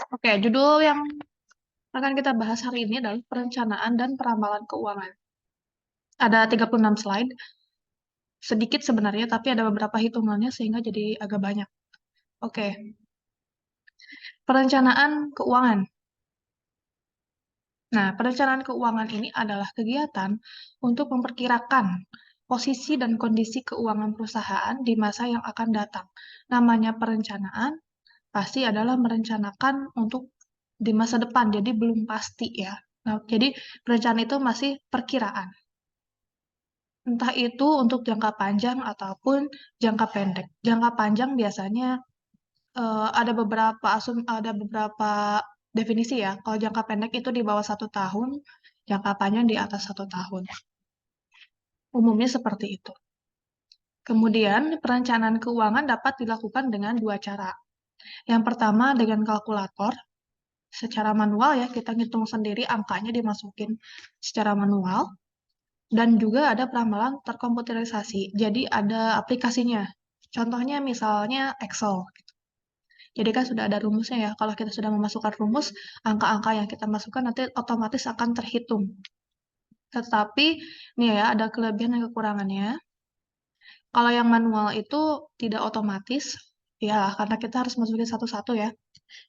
Oke, judul yang akan kita bahas hari ini adalah perencanaan dan peramalan keuangan. Ada 36 slide, sedikit sebenarnya, tapi ada beberapa hitungannya sehingga jadi agak banyak. Oke, perencanaan keuangan. Nah, perencanaan keuangan ini adalah kegiatan untuk memperkirakan posisi dan kondisi keuangan perusahaan di masa yang akan datang. Namanya perencanaan, pasti adalah merencanakan untuk di masa depan, jadi belum pasti ya. Nah, jadi perencanaan itu masih perkiraan. Entah itu untuk jangka panjang ataupun jangka pendek. Jangka panjang biasanya ada beberapa definisi ya. Kalau jangka pendek itu di bawah 1 tahun, jangka panjang di atas 1 tahun. Umumnya seperti itu. Kemudian perencanaan keuangan dapat dilakukan dengan dua cara. Yang pertama dengan kalkulator, secara manual ya, kita ngitung sendiri angkanya dimasukin secara manual. Dan juga ada peramalan terkomputerisasi. Jadi ada aplikasinya. Contohnya misalnya Excel. Jadi kan sudah ada rumusnya ya. Kalau kita sudah memasukkan rumus, angka-angka yang kita masukkan nanti otomatis akan terhitung. Tetapi nih ya, ada kelebihan dan kekurangannya. Kalau yang manual itu tidak otomatis, ya karena kita harus masukin satu-satu ya.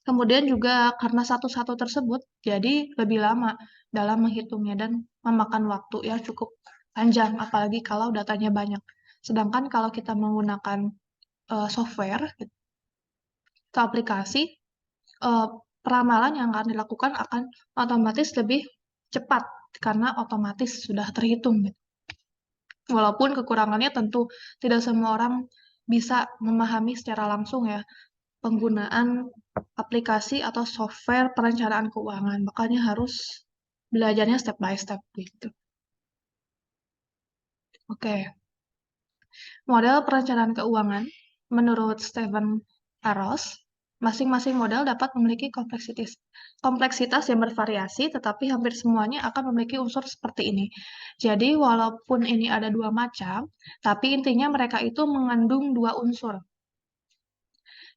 Kemudian juga karena satu-satu tersebut, jadi lebih lama dalam menghitungnya dan memakan waktu yang cukup panjang, apalagi kalau datanya banyak. Sedangkan kalau kita menggunakan software atau aplikasi, eh, peramalan yang akan dilakukan akan otomatis lebih cepat karena otomatis sudah terhitung. Gitu. Walaupun kekurangannya tentu tidak semua orang bisa memahami secara langsung ya penggunaan aplikasi atau software perencanaan keuangan. Makanya harus belajarnya step by step gitu. Oke, model perencanaan keuangan menurut Stephen Aros, masing-masing model dapat memiliki kompleksitas yang bervariasi, tetapi hampir semuanya akan memiliki unsur seperti ini. Jadi, walaupun ini ada dua macam, tapi intinya mereka itu mengandung dua unsur.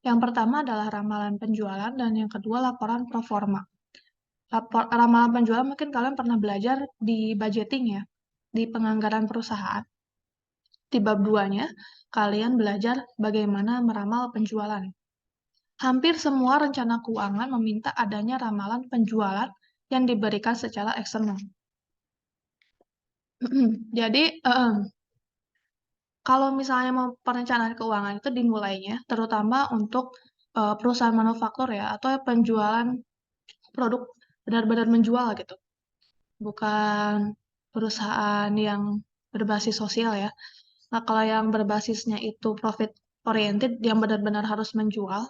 Yang pertama adalah ramalan penjualan, dan yang kedua laporan pro forma. Ramalan penjualan mungkin kalian pernah belajar di budgeting ya, di penganggaran perusahaan. Di bab 2-nya, kalian belajar bagaimana meramal penjualan. Hampir semua rencana keuangan meminta adanya ramalan penjualan yang diberikan secara eksternal. Jadi, kalau misalnya mau perencanaan keuangan itu dimulainya, terutama untuk perusahaan manufaktur ya, atau penjualan produk benar-benar menjual gitu. Bukan perusahaan yang berbasis sosial ya. Nah, kalau yang berbasisnya itu profit oriented, yang benar-benar harus menjual,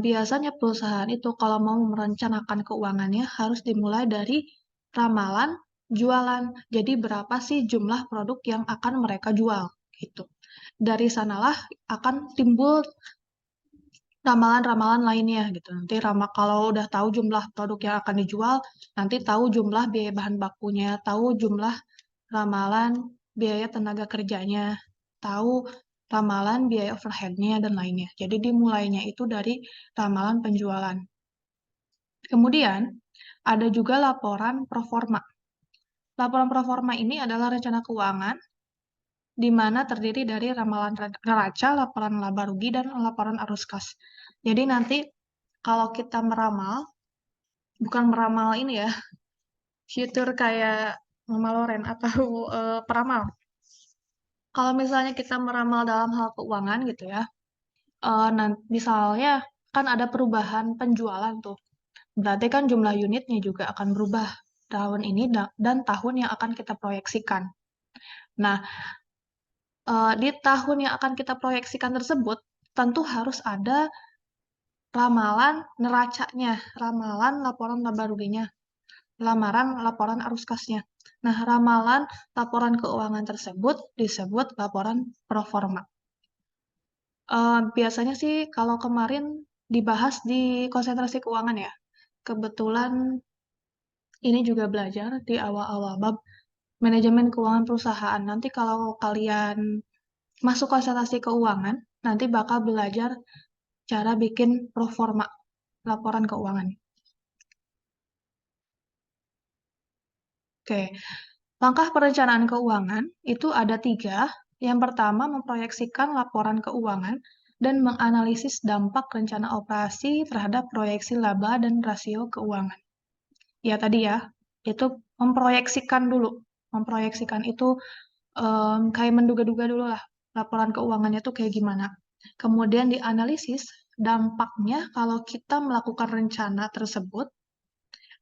biasanya perusahaan itu kalau mau merencanakan keuangannya harus dimulai dari ramalan jualan. Jadi berapa sih jumlah produk yang akan mereka jual gitu. Dari sanalah akan timbul ramalan-ramalan lainnya gitu. Nanti kalau udah tahu jumlah produk yang akan dijual, nanti tahu jumlah biaya bahan bakunya, tahu jumlah ramalan biaya tenaga kerjanya, tahu ramalan biaya overhead-nya dan lainnya. Jadi dimulainya itu dari ramalan penjualan. Kemudian ada juga laporan pro forma. Laporan pro forma ini adalah rencana keuangan di mana terdiri dari ramalan neraca, laporan laba rugi, dan laporan arus kas. Jadi nanti kalau kita meramal, bukan meramal ini ya, fitur kayak Mama Loren atau peramal. Kalau misalnya kita meramal dalam hal keuangan gitu ya, misalnya kan ada perubahan penjualan tuh. Berarti kan jumlah unitnya juga akan berubah tahun ini dan tahun yang akan kita proyeksikan. Nah, di tahun yang akan kita proyeksikan tersebut, tentu harus ada ramalan neracanya, ramalan laporan laba ruginya, laporan arus kasnya. Nah, ramalan laporan keuangan tersebut disebut laporan pro forma. Biasanya sih kalau kemarin dibahas di konsentrasi keuangan ya. Kebetulan ini juga belajar di awal-awal bab manajemen keuangan perusahaan. Nanti kalau kalian masuk konsentrasi keuangan, nanti bakal belajar cara bikin pro forma. laporan keuangan. Oke, langkah perencanaan keuangan itu ada 3. Yang pertama, memproyeksikan laporan keuangan dan menganalisis dampak rencana operasi terhadap proyeksi laba dan rasio keuangan. Ya tadi ya, itu memproyeksikan dulu. Memproyeksikan itu kayak menduga-duga dulu lah laporan keuangannya tuh kayak gimana. Kemudian dianalisis dampaknya kalau kita melakukan rencana tersebut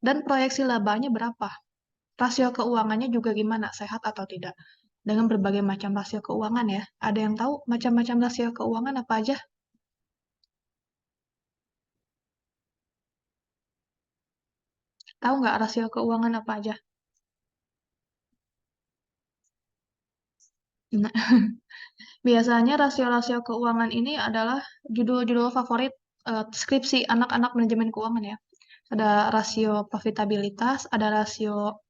dan proyeksi labanya berapa. Rasio keuangannya juga gimana, sehat atau tidak. Dengan berbagai macam rasio keuangan ya. Ada yang tahu macam-macam rasio keuangan apa aja? Tahu nggak rasio keuangan apa aja? Nah, biasanya rasio-rasio keuangan ini adalah judul-judul favorit skripsi anak-anak manajemen keuangan ya. Ada rasio profitabilitas, ada rasio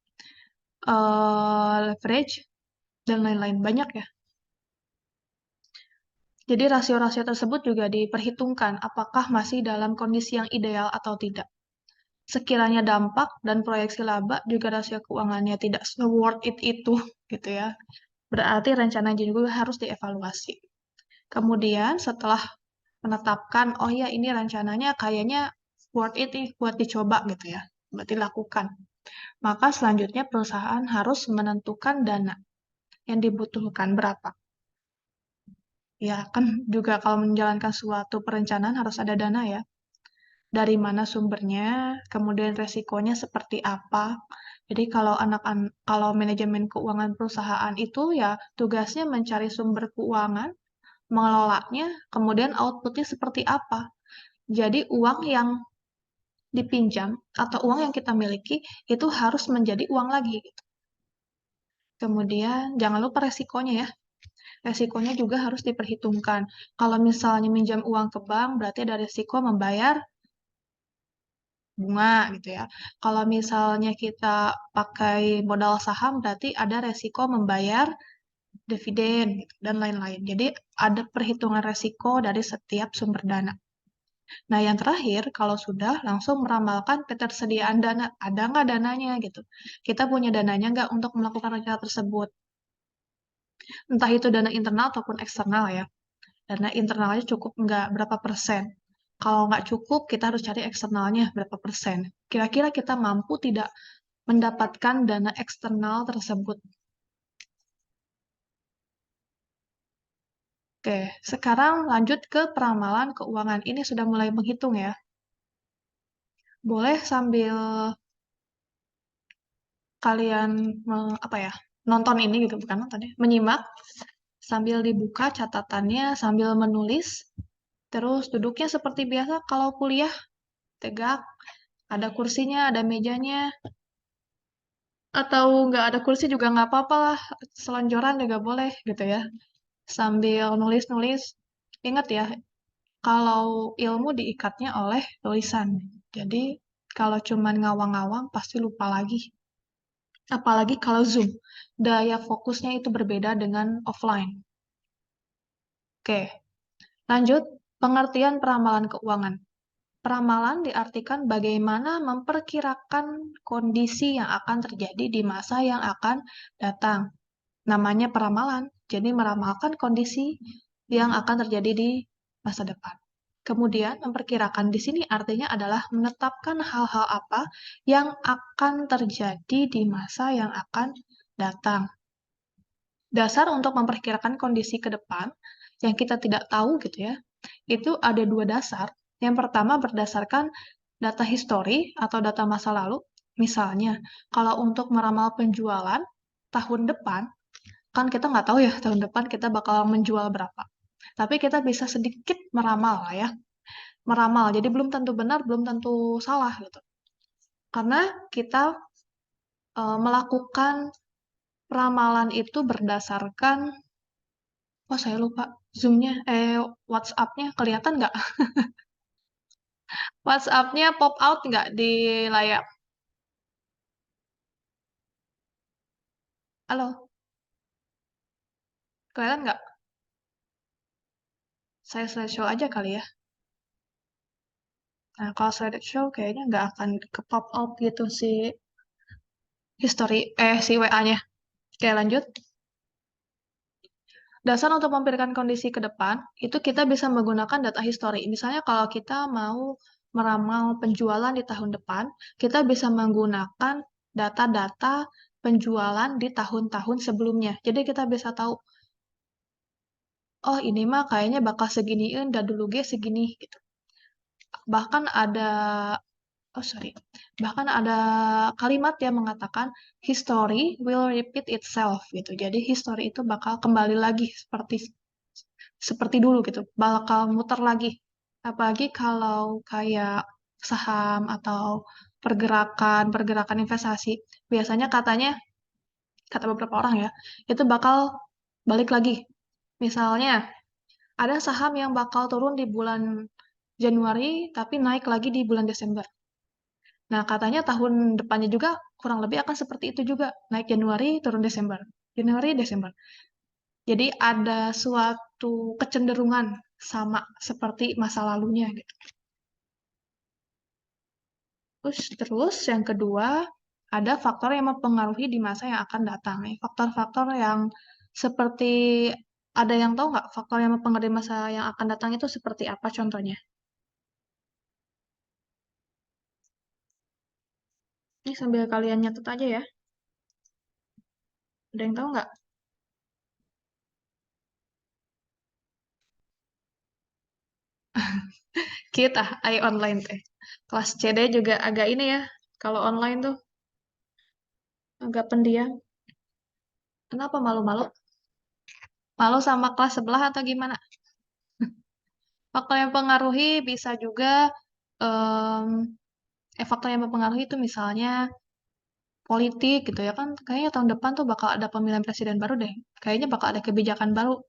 leverage, dan lain-lain. Banyak ya. Jadi rasio-rasio tersebut juga diperhitungkan apakah masih dalam kondisi yang ideal atau tidak. Sekiranya dampak dan proyeksi laba juga rasio keuangannya tidak se-worth it itu, gitu ya. Berarti rencana juga harus dievaluasi. Kemudian setelah menetapkan, oh ya ini rencananya kayaknya worth it nih buat dicoba gitu ya. Berarti lakukan. Maka selanjutnya perusahaan harus menentukan dana yang dibutuhkan berapa. Ya kan juga kalau menjalankan suatu perencanaan harus ada dana ya. Dari mana sumbernya, kemudian resikonya seperti apa. Jadi kalau manajemen keuangan perusahaan itu ya tugasnya mencari sumber keuangan, mengelolanya, kemudian outputnya seperti apa. Jadi uang yang dipinjam atau uang yang kita miliki itu harus menjadi uang lagi, gitu. Kemudian jangan lupa resikonya ya. Resikonya juga harus diperhitungkan. Kalau misalnya minjam uang ke bank, berarti ada resiko membayar bunga gitu ya. Kalau misalnya kita pakai modal saham, berarti ada resiko membayar dividen gitu, dan lain-lain. Jadi ada perhitungan resiko dari setiap sumber dana. Nah, yang terakhir, kalau sudah langsung meramalkan ketersediaan dana, ada nggak dananya gitu. Kita punya dananya nggak untuk melakukan rencana tersebut. Entah itu dana internal ataupun eksternal ya. Dana internalnya cukup nggak berapa persen. Kalau nggak cukup, kita harus cari eksternalnya berapa persen. Kira-kira kita mampu tidak mendapatkan dana eksternal tersebut. Oke, sekarang lanjut ke peramalan keuangan. Ini sudah mulai menghitung ya. Boleh sambil kalian apa ya, nonton ini gitu, bukan nonton ya, menyimak sambil dibuka catatannya, sambil menulis. Terus duduknya seperti biasa kalau kuliah, tegak, ada kursinya, ada mejanya, atau nggak ada kursi juga nggak apa-apa lah, selonjoran juga boleh gitu ya. Sambil nulis-nulis, ingat ya, kalau ilmu diikatnya oleh tulisan. Jadi kalau cuman ngawang-ngawang pasti lupa lagi. Apalagi kalau Zoom, daya fokusnya itu berbeda dengan offline. Oke, lanjut pengertian peramalan keuangan. Peramalan diartikan bagaimana memperkirakan kondisi yang akan terjadi di masa yang akan datang. Namanya peramalan, jadi meramalkan kondisi yang akan terjadi di masa depan. Kemudian, memperkirakan di sini artinya adalah menetapkan hal-hal apa yang akan terjadi di masa yang akan datang. Dasar untuk memperkirakan kondisi ke depan yang kita tidak tahu gitu ya, itu ada 2 dasar. Yang pertama berdasarkan data histori atau data masa lalu. Misalnya, kalau untuk meramal penjualan tahun depan, kan kita nggak tahu ya tahun depan kita bakal menjual berapa. Tapi kita bisa sedikit meramal lah ya. Meramal, jadi belum tentu benar, belum tentu salah gitu. Karena kita melakukan ramalan itu berdasarkan, oh saya lupa, Zoom-nya, WhatsApp-nya kelihatan nggak? WhatsApp-nya pop out nggak di layar? Halo, kelihatan nggak? Saya slideshow aja kali ya. Nah, kalau slideshow kayaknya nggak akan ke pop up gitu si history, si WA-nya. Oke, lanjut. Dasar untuk memperkirakan kondisi ke depan, itu kita bisa menggunakan data history. Misalnya kalau kita mau meramal penjualan di tahun depan, kita bisa menggunakan data-data penjualan di tahun-tahun sebelumnya. Jadi kita bisa tahu, oh ini mah kayaknya bakal seginiin, dan dulu ge segini gitu. Bahkan ada, oh sorry, bahkan ada kalimat yang mengatakan history will repeat itself gitu. Jadi history itu bakal kembali lagi seperti dulu gitu, bakal muter lagi. Apalagi kalau kayak saham atau pergerakan investasi, biasanya katanya, kata beberapa orang ya, itu bakal balik lagi. Misalnya, ada saham yang bakal turun di bulan Januari, tapi naik lagi di bulan Desember. Nah, katanya tahun depannya juga kurang lebih akan seperti itu juga. Naik Januari, turun Desember. Januari, Desember. Jadi ada suatu kecenderungan sama seperti masa lalunya gitu. Terus yang kedua, ada faktor yang mempengaruhi di masa yang akan datang. Faktor-faktor yang seperti, ada yang tahu nggak faktor yang mempengaruhi masa yang akan datang itu seperti apa contohnya? Ini sambil kalian nyatet aja ya. Ada yang tahu nggak? Kita, online teh. Kelas CD juga agak ini ya. Kalau online tuh agak pendiam. Kenapa malu-malu? Malu sama kelas sebelah atau gimana? Faktor yang mempengaruhi bisa juga, em, faktor yang mempengaruhi itu misalnya politik gitu ya kan. Kayaknya tahun depan tuh bakal ada pemilihan presiden baru deh. Kayaknya bakal ada kebijakan baru.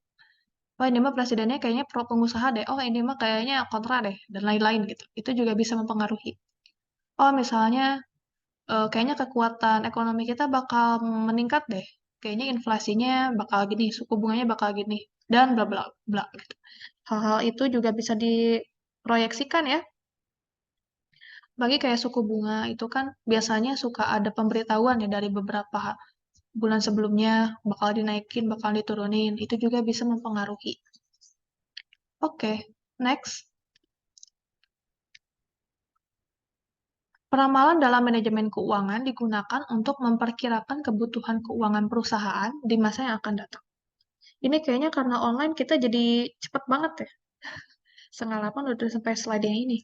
Oh ini mah presidennya kayaknya pro pengusaha deh. Oh ini mah kayaknya kontra deh. Dan lain-lain gitu. Itu juga bisa mempengaruhi. Oh misalnya, kayaknya kekuatan ekonomi kita bakal meningkat deh. Kayaknya inflasinya bakal gini, suku bunganya bakal gini, dan bla bla bla gitu. Hal-hal itu juga bisa diproyeksikan ya. Bagi kayak suku bunga itu kan biasanya suka ada pemberitahuan ya dari beberapa bulan sebelumnya bakal dinaikin, bakal diturunin. Itu juga bisa mempengaruhi. Oke, next. Peramalan dalam manajemen keuangan digunakan untuk memperkirakan kebutuhan keuangan perusahaan di masa yang akan datang. Ini kayaknya karena online kita jadi cepet banget ya. Setengah 8 udah sampai slide yang ini.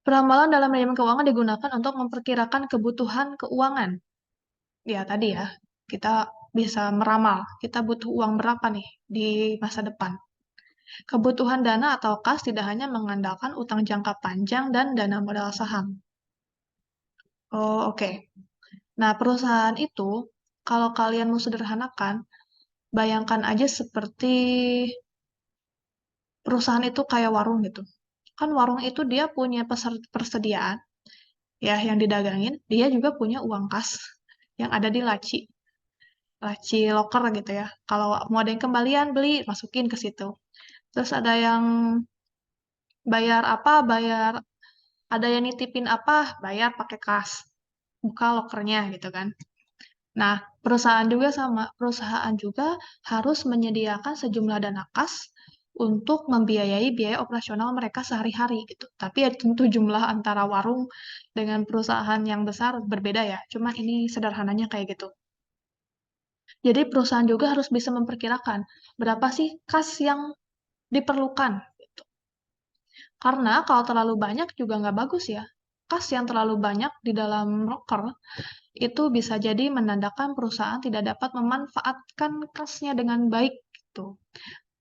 Peramalan dalam manajemen keuangan digunakan untuk memperkirakan kebutuhan keuangan. Ya, tadi ya, kita bisa meramal, kita butuh uang berapa nih di masa depan. Kebutuhan dana atau kas tidak hanya mengandalkan utang jangka panjang dan dana modal saham. Oh, oke. Nah, perusahaan itu, kalau kalian mau sederhanakan, bayangkan aja seperti perusahaan itu kayak warung gitu. Kan warung itu dia punya persediaan, ya, yang didagangin, dia juga punya uang kas yang ada di laci, laci loker gitu ya. Kalau mau ada yang kembalian, beli, masukin ke situ. Terus ada yang bayar apa, ada yang nitipin apa, bayar pakai kas. Buka lokernya gitu kan. Nah, perusahaan juga harus menyediakan sejumlah dana kas untuk membiayai biaya operasional mereka sehari-hari gitu. Tapi ya tentu jumlah antara warung dengan perusahaan yang besar berbeda ya. Cuma ini sederhananya kayak gitu. Jadi perusahaan juga harus bisa memperkirakan berapa sih kas yang diperlukan. Karena kalau terlalu banyak juga nggak bagus ya. Kas yang terlalu banyak di dalam loker itu bisa jadi menandakan perusahaan tidak dapat memanfaatkan kasnya dengan baik gitu.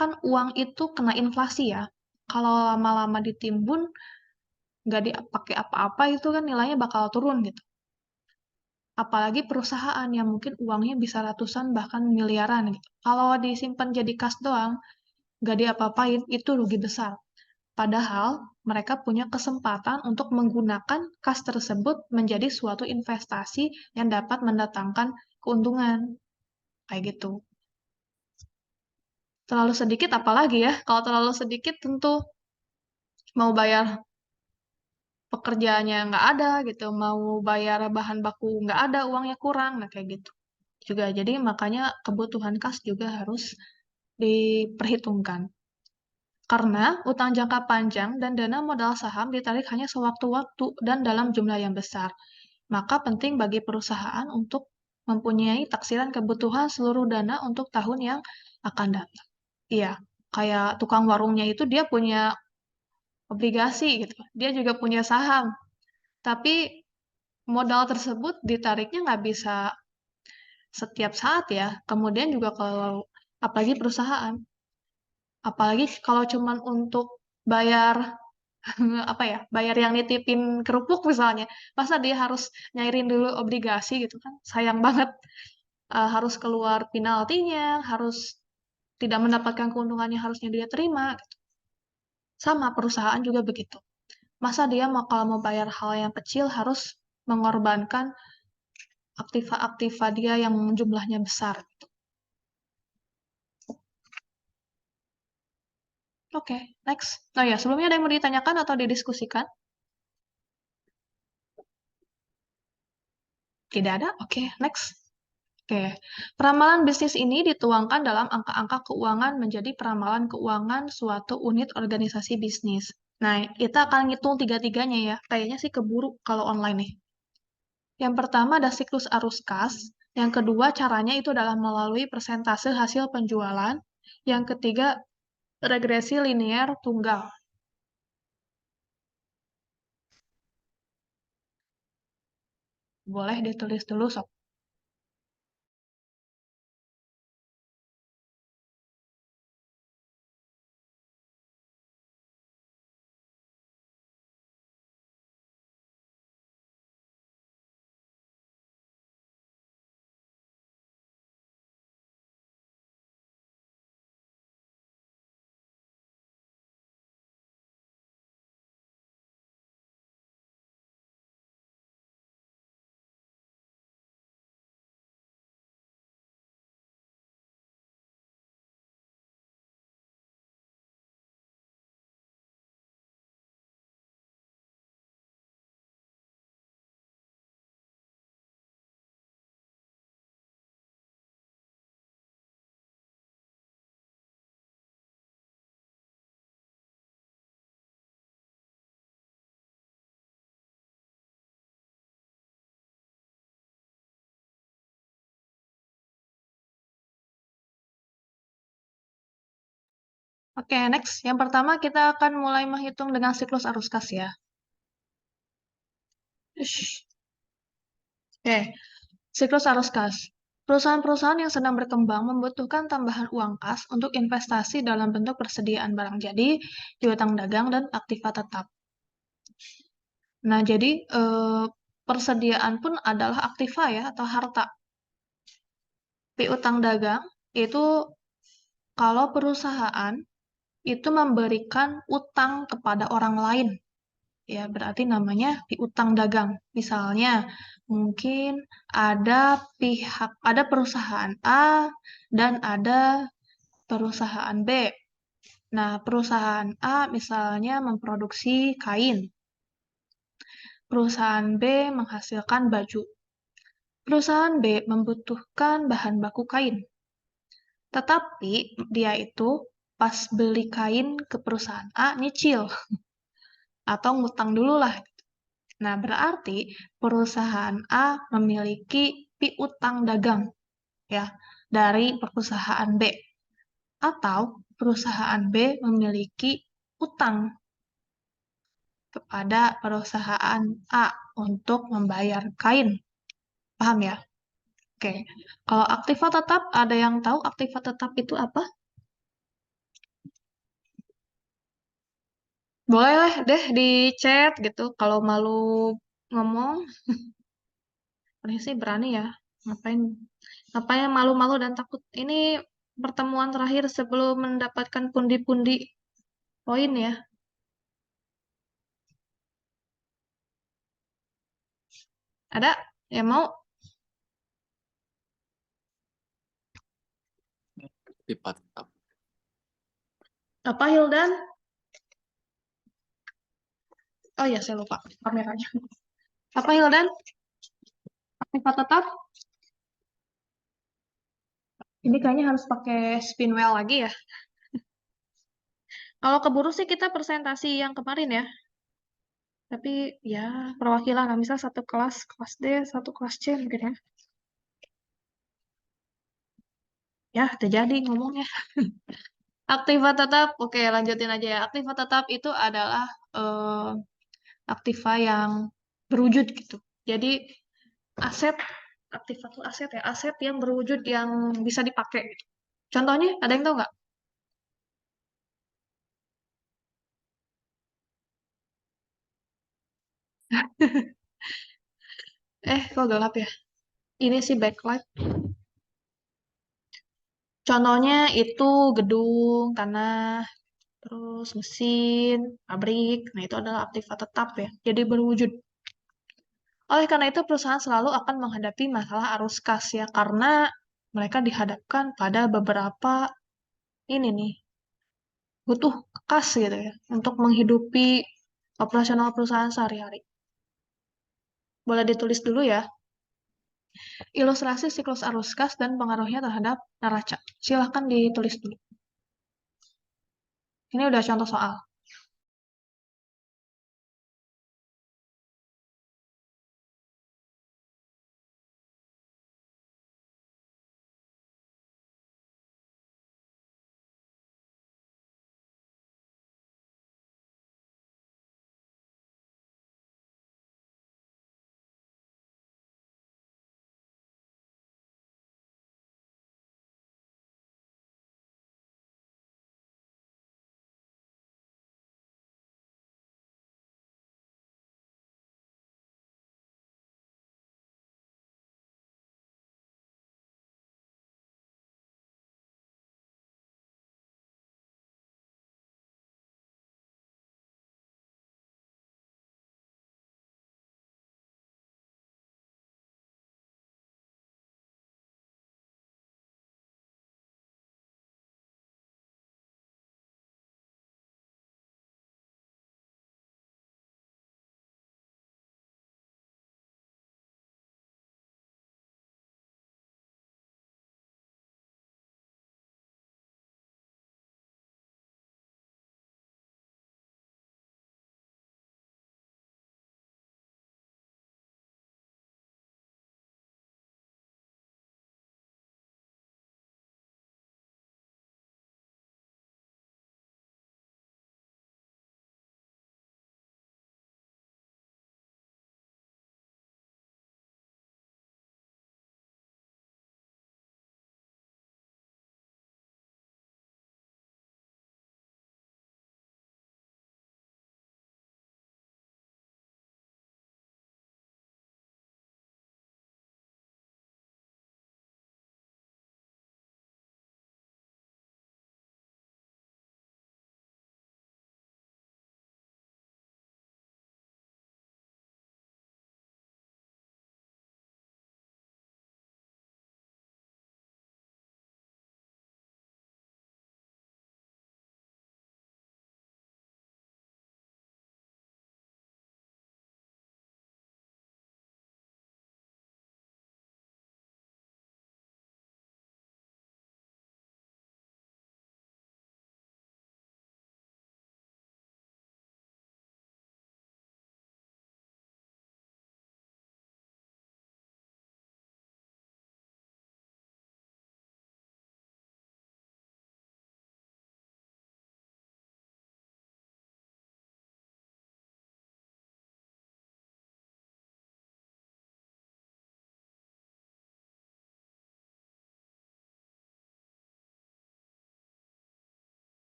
Kan uang itu kena inflasi ya. Kalau lama-lama ditimbun, nggak dipakai apa-apa itu kan nilainya bakal turun gitu. Apalagi perusahaan yang mungkin uangnya bisa ratusan bahkan miliaran gitu. Kalau disimpan jadi kas doang, nggak diapa-apain, itu rugi besar. Padahal mereka punya kesempatan untuk menggunakan kas tersebut menjadi suatu investasi yang dapat mendatangkan keuntungan. Kayak gitu. Terlalu sedikit apalagi ya? Kalau terlalu sedikit tentu mau bayar pekerjaannya nggak ada gitu, mau bayar bahan baku nggak ada, uangnya kurang, nah kayak gitu juga. Jadi makanya kebutuhan kas juga harus diperhitungkan. Karena utang jangka panjang dan dana modal saham ditarik hanya sewaktu-waktu dan dalam jumlah yang besar. Maka penting bagi perusahaan untuk mempunyai taksiran kebutuhan seluruh dana untuk tahun yang akan datang. Iya, kayak tukang warungnya itu dia punya obligasi gitu. Dia juga punya saham. Tapi modal tersebut ditariknya nggak bisa setiap saat ya. Kemudian juga kalau apalagi perusahaan, apalagi kalau cuman untuk bayar apa ya, bayar yang nitipin kerupuk misalnya, masa dia harus nyairin dulu obligasi gitu kan? Sayang banget. Harus keluar penaltinya, harus tidak mendapatkan keuntungan yang harusnya dia terima. Sama perusahaan juga begitu. Masa dia mau kalau mau bayar hal yang kecil harus mengorbankan aktiva-aktiva dia yang jumlahnya besar. Oke, next. Oh ya, sebelumnya ada yang mau ditanyakan atau didiskusikan? Tidak ada? Oke, next. Oke, peramalan bisnis ini dituangkan dalam angka-angka keuangan menjadi peramalan keuangan suatu unit organisasi bisnis. Nah, kita akan ngitung tiga-tiganya ya. Kayaknya sih keburu kalau online nih. Yang pertama ada siklus arus kas. Yang kedua caranya itu adalah melalui persentase hasil penjualan. Yang ketiga regresi linear tunggal. Boleh ditulis dulu, sob. Oke, next. Yang pertama kita akan mulai menghitung dengan siklus arus kas ya. Ush. Oke, siklus arus kas. Perusahaan-perusahaan yang sedang berkembang membutuhkan tambahan uang kas untuk investasi dalam bentuk persediaan barang jadi, piutang dagang, dan aktiva tetap. Nah, jadi persediaan pun adalah aktiva ya, atau harta. Piutang dagang itu kalau perusahaan itu memberikan utang kepada orang lain. Ya, berarti namanya piutang dagang. Misalnya, mungkin ada perusahaan A dan ada perusahaan B. Nah, perusahaan A misalnya memproduksi kain. Perusahaan B menghasilkan baju. Perusahaan B membutuhkan bahan baku kain. Tetapi dia itu pas beli kain ke perusahaan A nyicil atau ngutang dulu lah. Nah, berarti perusahaan A memiliki piutang dagang ya dari perusahaan B, atau perusahaan B memiliki utang kepada perusahaan A untuk membayar kain. Paham ya? Oke. Kalau aktiva tetap, ada yang tahu aktiva tetap itu apa? Boleh deh di chat gitu. Kalau malu ngomong, ini sih berani ya. Ngapain Ngapain malu-malu dan takut? Ini pertemuan terakhir sebelum mendapatkan pundi-pundi poin ya. Ada yang mau? Aktiva tetap. Apa Hildan? Oh iya, saya lupa kameranya. Apa Hildan? Aktiva tetap? Ini kayaknya harus pakai spin wheel lagi ya. Kalau keburu sih kita presentasi yang kemarin ya. Tapi ya perwakilan lah, misal satu kelas, kelas D, satu kelas C mungkin ya. Ya, terjadi ngomongnya. Aktiva tetap, oke lanjutin aja ya. Aktiva tetap itu adalah eh, aktiva yang berwujud gitu. Jadi aset, aktiva itu aset ya, aset yang berwujud yang bisa dipakai gitu. Contohnya, ada yang tahu nggak? Kok gelap ya? Ini sih backlight. Contohnya itu gedung, tanah, terus mesin, pabrik. Nah, itu adalah aktiva tetap ya. Jadi berwujud. Oleh karena itu, perusahaan selalu akan menghadapi masalah arus kas ya, karena mereka dihadapkan pada beberapa ini nih, butuh kas gitu ya, untuk menghidupi operasional perusahaan sehari-hari. Boleh ditulis dulu ya, ilustrasi siklus arus kas dan pengaruhnya terhadap neraca. Silahkan ditulis dulu. Ini udah contoh soal.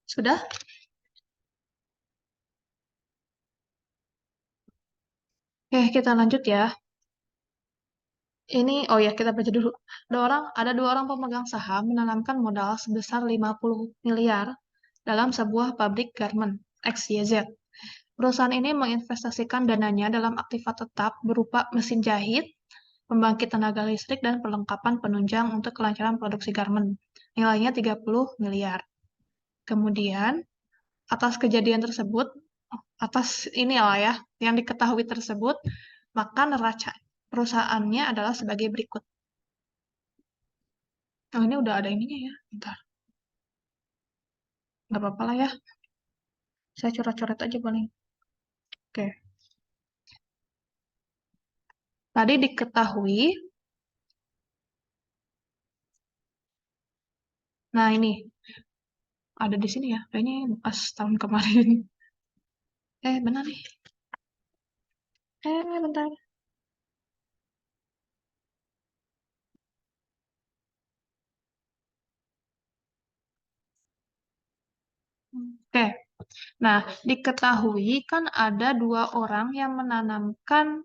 Sudah? Kita lanjut ya. Ini, oh ya, kita baca dulu. Ada dua orang pemegang saham menanamkan modal sebesar 50 miliar dalam sebuah pabrik garment XYZ. Perusahaan ini menginvestasikan dananya dalam aktiva tetap berupa mesin jahit, pembangkit tenaga listrik, dan perlengkapan penunjang untuk kelancaran produksi garment. Nilainya 30 miliar. Kemudian, atas kejadian tersebut, atas inilah ya, yang diketahui tersebut, maka neraca perusahaannya adalah sebagai berikut. Oh, ini udah ada ininya ya. Bentar. Nggak apa-apa lah ya. Saya coret-coret aja paling. Oke. Tadi diketahui. Nah, ini. Ada di sini ya. Kayaknya bekas tahun kemarin. Benar nih. Bentar. Oke. Nah, diketahui kan ada dua orang yang menanamkan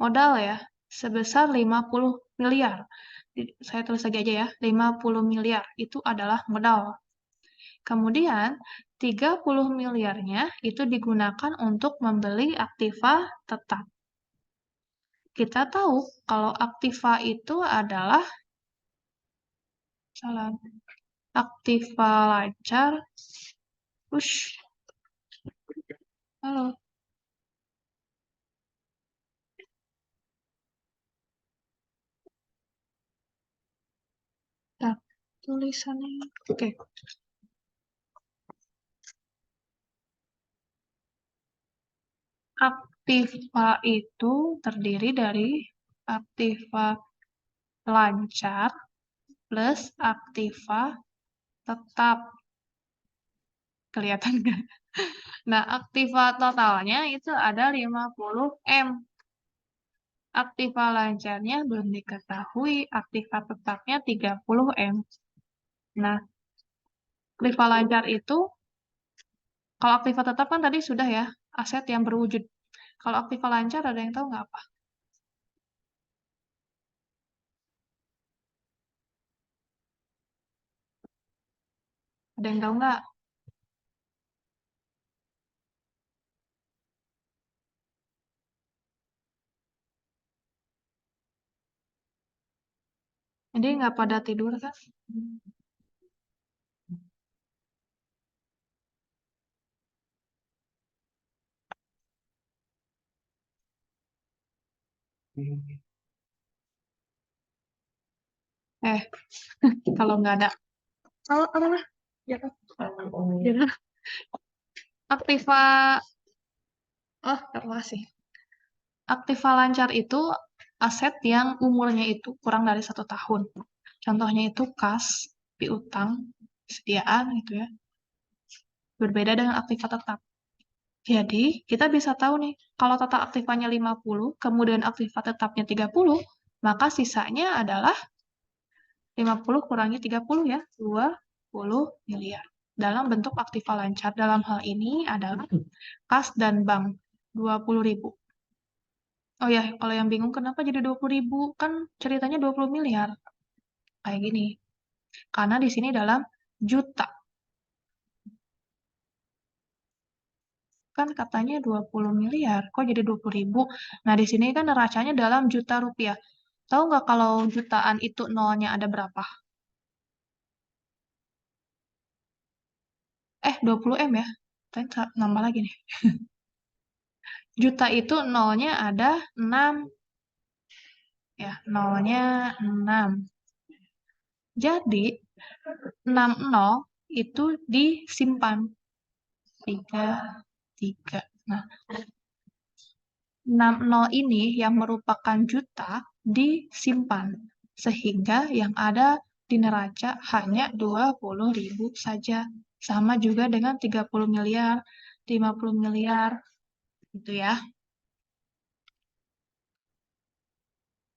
modal ya. Sebesar 50 miliar. Saya tulis lagi aja ya. 50 miliar. Itu adalah modal. Kemudian, 30 miliarnya itu digunakan untuk membeli aktiva tetap. Kita tahu kalau aktiva itu adalah salah aktiva lancar. Ush, halo. Nah, tulisannya. Oke. Aktiva itu terdiri dari aktiva lancar plus aktiva tetap. Kelihatan nggak? Nah, aktiva totalnya itu ada 50 M. Aktiva lancarnya belum diketahui, aktiva tetapnya 30 M. Nah, aktiva lancar itu, kalau aktiva tetap kan tadi sudah ya, aset yang berwujud. Kalau aktiva lancar ada yang tahu nggak apa? Ada yang tahu nggak? Jadi nggak pada tidur kan? Eh, kalau nggak ada. Oh, apa lah? Ya, ya. Aktiva, oh, terima kasih. Aktiva lancar itu aset yang umurnya itu kurang dari 1 tahun. Contohnya itu kas, piutang, sediaan gitu ya. Berbeda dengan aktiva tetap. Jadi, kita bisa tahu nih, kalau total aktivanya 50, kemudian aktiva tetapnya 30, maka sisanya adalah 50 kurangi 30 ya, 20 miliar. Dalam bentuk aktiva lancar, dalam hal ini adalah kas dan bank, 20.000. Oh ya, kalau yang bingung kenapa jadi 20.000? Kan ceritanya 20 miliar. Kayak gini. Karena di sini dalam juta. Kan katanya 20 miliar. Kok jadi 20.000? Nah, di sini kan neracanya dalam juta rupiah. Tahu nggak kalau jutaan itu nolnya ada berapa? 20 M ya. Tapi nambah lagi nih. Juta itu nolnya ada 6. Ya, nolnya 6. Jadi, 6 nol itu disimpan. 3, 3. Nah, 6 nol ini yang merupakan juta disimpan. Sehingga yang ada di neraca hanya 20.000 saja. Sama juga dengan 30 miliar, 50 miliar, gitu ya.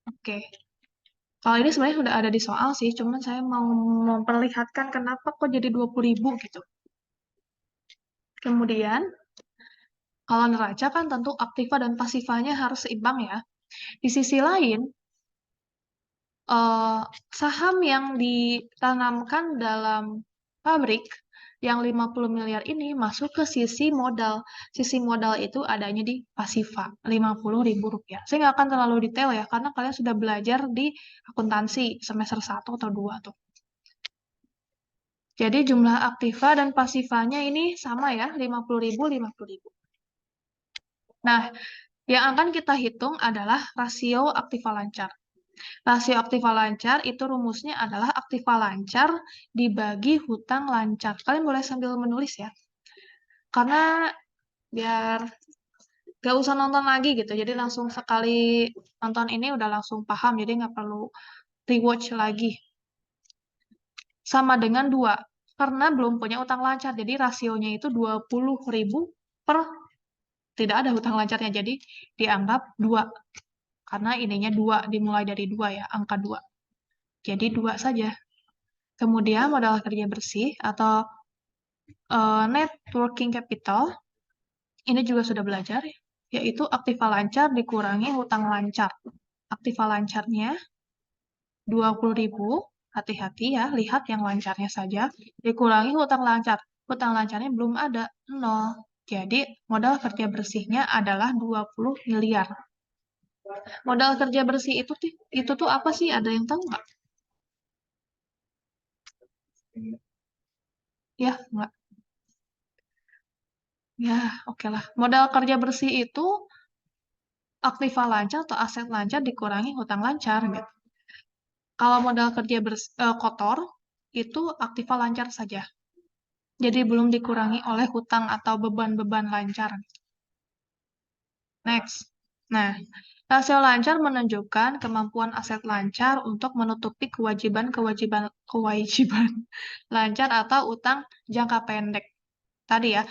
Oke. Kalau ini sebenarnya sudah ada di soal sih, cuman saya mau memperlihatkan kenapa kok jadi 20.000 gitu. Kemudian, kalau neraca kan tentu aktiva dan pasifanya harus seimbang ya. Di sisi lain, saham yang ditanamkan dalam pabrik yang 50 miliar ini masuk ke sisi modal. Sisi modal itu adanya di Pasifa, Rp50.000. Saya nggak akan terlalu detail ya, karena kalian sudah belajar di akuntansi semester 1 atau 2 tuh. Jadi jumlah aktiva dan pasifanya ini sama ya, 50.000, 50.000. Nah, yang akan kita hitung adalah rasio aktiva lancar. Rasio aktiva lancar itu rumusnya adalah aktiva lancar dibagi hutang lancar. Kalian boleh sambil menulis ya. Karena biar gak usah nonton lagi gitu. Jadi langsung sekali nonton ini udah langsung paham. Jadi nggak perlu rewatch lagi. Sama dengan 2. Karena belum punya utang lancar. Jadi rasionya itu 20.000 per tidak ada hutang lancarnya. Jadi dianggap 2. Karena ininya 2, dimulai dari 2 ya, angka 2. Jadi 2 saja. Kemudian modal kerja bersih atau net working capital, ini juga sudah belajar, yaitu aktiva lancar dikurangi hutang lancar. Aktiva lancarnya 20.000, hati-hati ya, lihat yang lancarnya saja, dikurangi hutang lancar. Hutang lancarnya belum ada, 0. Jadi modal kerja bersihnya adalah 20 miliar. Modal kerja bersih itu tuh apa sih? Ada yang tahu nggak? Ya, nggak. Ya, oke lah. Modal kerja bersih itu aktiva lancar atau aset lancar dikurangi hutang lancar gitu. Kalau modal kerja kotor, itu aktiva lancar saja. Jadi belum dikurangi oleh hutang atau beban-beban lancar. Next. Nah, rasio lancar menunjukkan kemampuan aset lancar untuk menutupi kewajiban lancar atau utang jangka pendek. Tadi ya,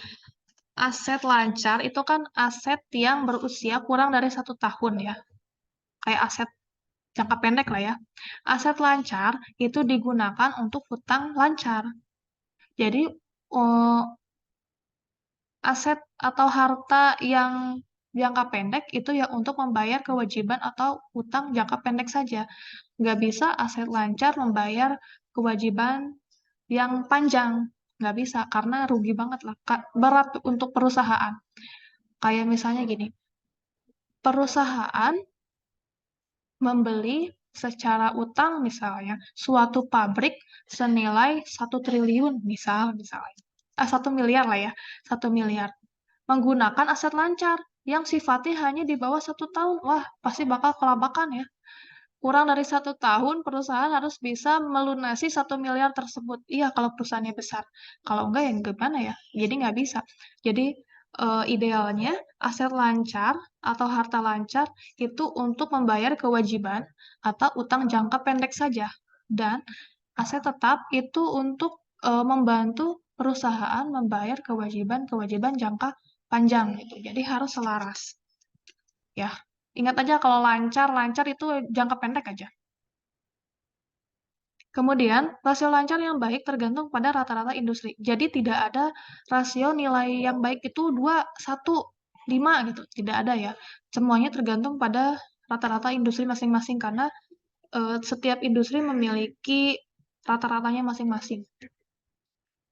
aset lancar itu kan aset yang berusia kurang dari 1 tahun ya. Kayak aset jangka pendek lah ya. Aset lancar itu digunakan untuk hutang lancar. Jadi, eh, aset atau harta yang jangka pendek itu ya untuk membayar kewajiban atau hutang jangka pendek saja. Nggak bisa aset lancar membayar kewajiban yang panjang. Nggak bisa, karena rugi banget lah. Berat untuk perusahaan. Kayak misalnya gini, perusahaan membeli secara utang misalnya suatu pabrik senilai 1 triliun misalnya 1 miliar lah ya, 1 miliar menggunakan aset lancar yang sifatnya hanya di bawah 1 tahun. Wah, pasti bakal kelabakan ya. Kurang dari 1 tahun perusahaan harus bisa melunasi 1 miliar tersebut. Iya, kalau perusahaannya besar. Kalau enggak ya gimana ya, jadi nggak bisa. Jadi idealnya aset lancar atau harta lancar itu untuk membayar kewajiban atau utang jangka pendek saja. Dan aset tetap itu untuk membantu perusahaan membayar kewajiban-kewajiban jangka panjang gitu. Jadi harus selaras. Ya, ingat aja kalau lancar itu jangka pendek aja. Kemudian, rasio lancar yang baik tergantung pada rata-rata industri. Jadi tidak ada rasio nilai yang baik itu 2, 1, 5 gitu. Tidak ada ya. Semuanya tergantung pada rata-rata industri masing-masing karena setiap industri memiliki rata-ratanya masing-masing.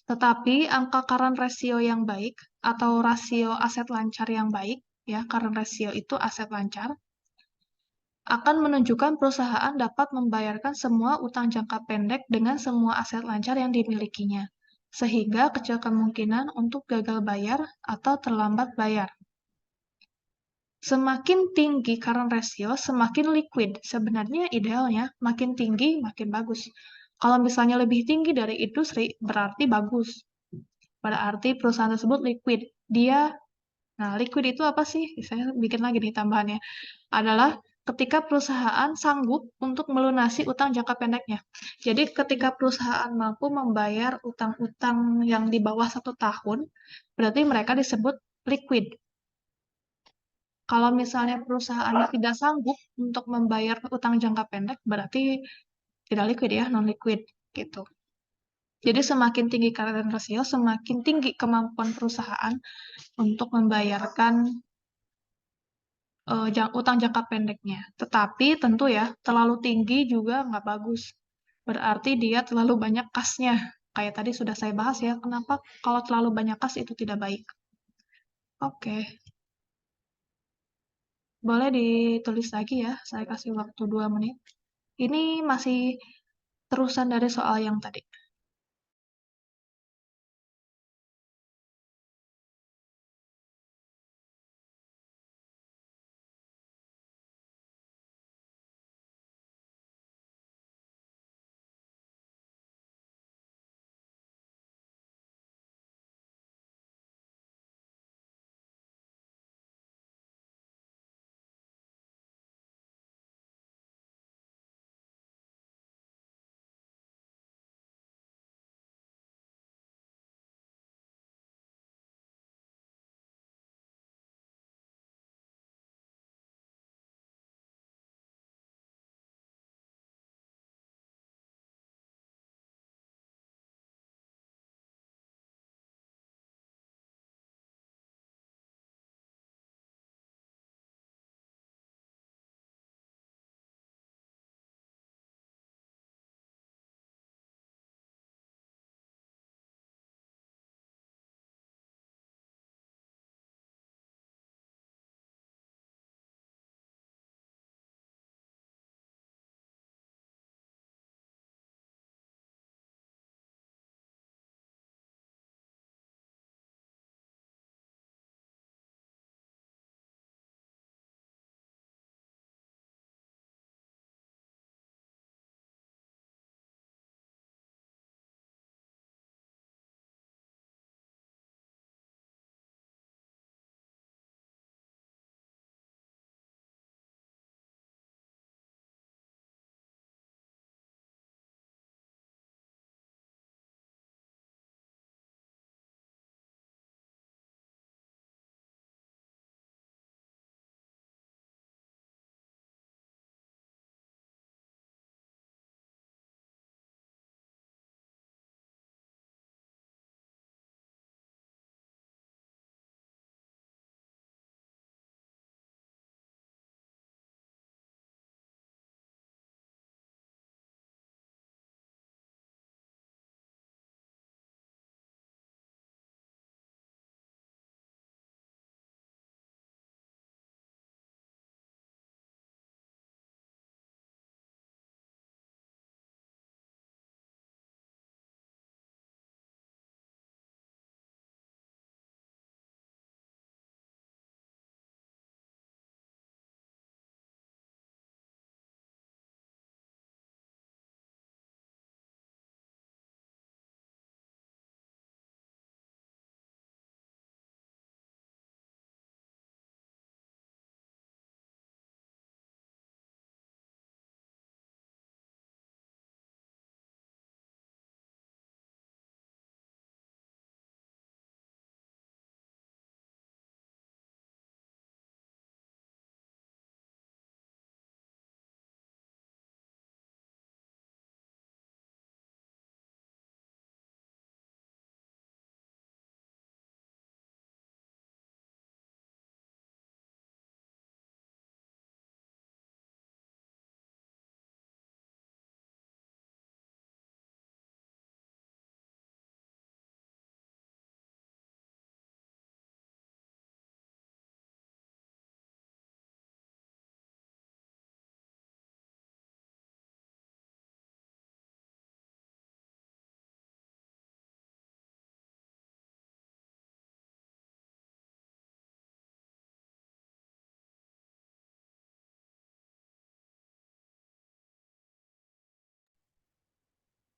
Tetapi angka current ratio yang baik atau rasio aset lancar yang baik, ya, current ratio itu aset lancar, akan menunjukkan perusahaan dapat membayarkan semua utang jangka pendek dengan semua aset lancar yang dimilikinya, sehingga kecil kemungkinan untuk gagal bayar atau terlambat bayar. Semakin tinggi current ratio, semakin liquid. Sebenarnya idealnya makin tinggi, makin bagus. Kalau misalnya lebih tinggi dari industri, berarti bagus. Berarti perusahaan tersebut liquid. Nah, liquid itu apa sih? Saya bikin lagi nih tambahannya. Adalah ketika perusahaan sanggup untuk melunasi utang jangka pendeknya. Jadi ketika perusahaan mampu membayar utang-utang yang di bawah 1 tahun, berarti mereka disebut liquid. Kalau misalnya perusahaannya tidak sanggup untuk membayar utang jangka pendek, berarti tidak liquid ya, non-liquid gitu. Jadi semakin tinggi current ratio, semakin tinggi kemampuan perusahaan untuk membayarkan utang jangka pendeknya. Tetapi tentu ya, terlalu tinggi juga nggak bagus. Berarti dia terlalu banyak kasnya. Kayak tadi sudah saya bahas ya, kenapa kalau terlalu banyak kas itu tidak baik. Oke, boleh ditulis lagi ya, saya kasih waktu 2 menit. Ini masih terusan dari soal yang tadi.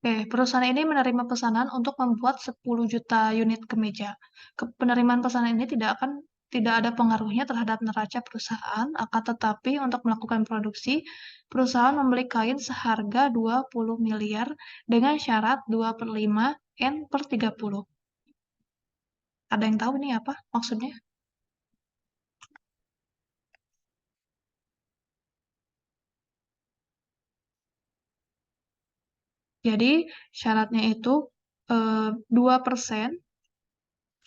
Oke, perusahaan ini menerima pesanan untuk membuat 10 juta unit kemeja. Penerimaan pesanan ini tidak ada pengaruhnya terhadap neraca perusahaan, akan tetapi untuk melakukan produksi, perusahaan membeli kain seharga 20 miliar dengan syarat 2/5 N/30. Ada yang tahu ini apa maksudnya? Jadi syaratnya itu 2%.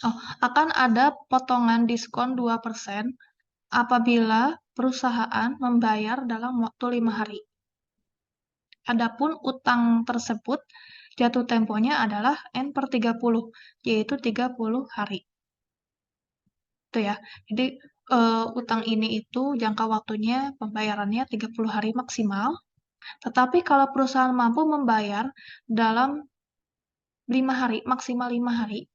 Oh, akan ada potongan diskon 2% apabila perusahaan membayar dalam waktu 5 hari. Adapun utang tersebut jatuh temponya adalah N/30, yaitu 30 hari. Itu ya. Jadi utang ini itu jangka waktunya pembayarannya 30 hari maksimal. Tetapi kalau perusahaan mampu membayar dalam 5 hari, maksimal 5 hari,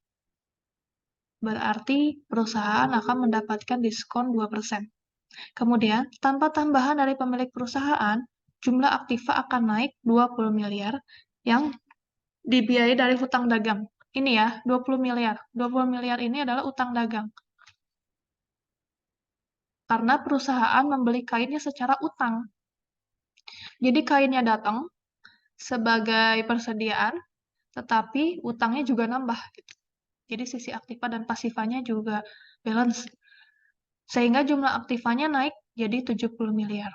berarti perusahaan akan mendapatkan diskon 2%. Kemudian, tanpa tambahan dari pemilik perusahaan, jumlah aktiva akan naik 20 miliar yang dibiayai dari hutang dagang. Ini ya, 20 miliar. 20 miliar ini adalah utang dagang. Karena perusahaan membeli kainnya secara utang. Jadi kainnya datang sebagai persediaan, tetapi utangnya juga nambah. Gitu. Jadi sisi aktiva dan pasifanya juga balance. Sehingga jumlah aktivanya naik jadi 70 miliar.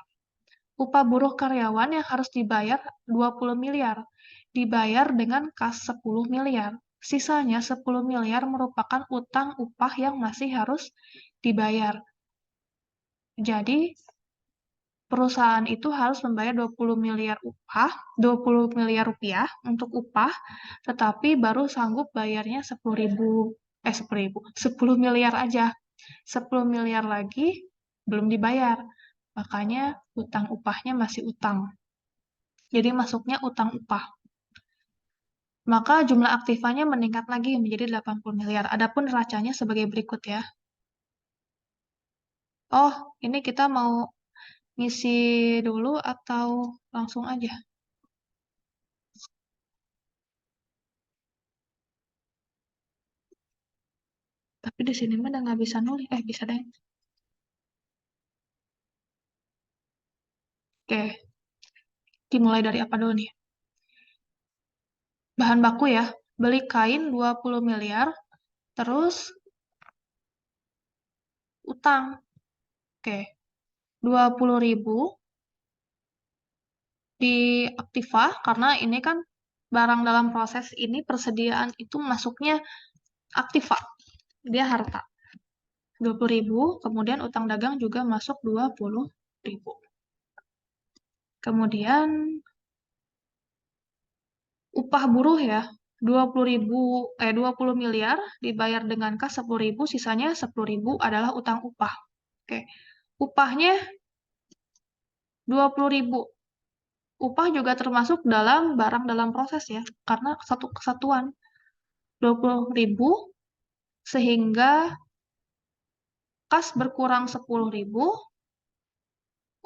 Upah buruh karyawan yang harus dibayar 20 miliar. Dibayar dengan kas 10 miliar. Sisanya 10 miliar merupakan utang upah yang masih harus dibayar. Jadi, perusahaan itu harus membayar 20 miliar upah, 20 miliar rupiah untuk upah, tetapi baru sanggup bayarnya 10 miliar aja. 10 miliar lagi belum dibayar. Makanya utang upahnya masih utang. Jadi masuknya utang upah. Maka jumlah aktivanya meningkat lagi menjadi 80 miliar. Adapun neracanya sebagai berikut ya. Oh, ini kita mau ngisi dulu atau langsung aja? Tapi di sini mah udah nggak bisa nulis. Bisa deh. Oke, dimulai dari apa dulu nih? Bahan baku ya. Beli kain 20 miliar, terus utang. Oke, 20.000 di Aktiva, karena ini kan barang dalam proses ini persediaan itu masuknya Aktiva. Dia harta. 20.000, kemudian utang dagang juga masuk 20.000. Kemudian upah buruh ya, 20 miliar dibayar dengan kas 10.000, sisanya 10.000 adalah utang upah. Oke. Upahnya 20.000. Upah juga termasuk dalam barang dalam proses ya, karena satu kesatuan. 20.000 sehingga kas berkurang 10.000,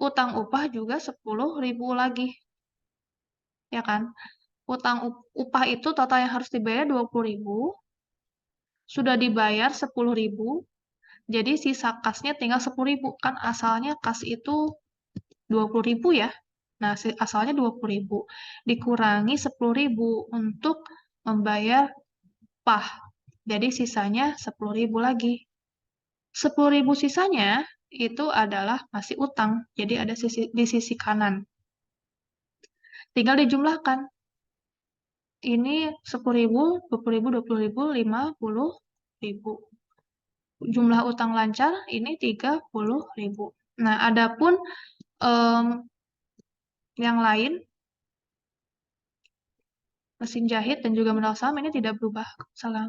utang upah juga 10.000 lagi. Ya kan? Upah itu total yang harus dibayar 20.000, sudah dibayar 10.000, jadi sisa kasnya tinggal 10.000. Kan asalnya kas itu 20.000 ya. Nah, asalnya 20.000. Dikurangi 10.000 untuk membayar upah. Jadi sisanya 10.000 lagi. 10.000 sisanya itu adalah masih utang. Jadi ada di sisi kanan. Tinggal dijumlahkan. Ini 10.000, 20.000, 20.000, 50.000. Jumlah utang lancar ini 30.000. Nah, adapun yang lain, mesin jahit dan juga modal saham ini tidak berubah. Salah.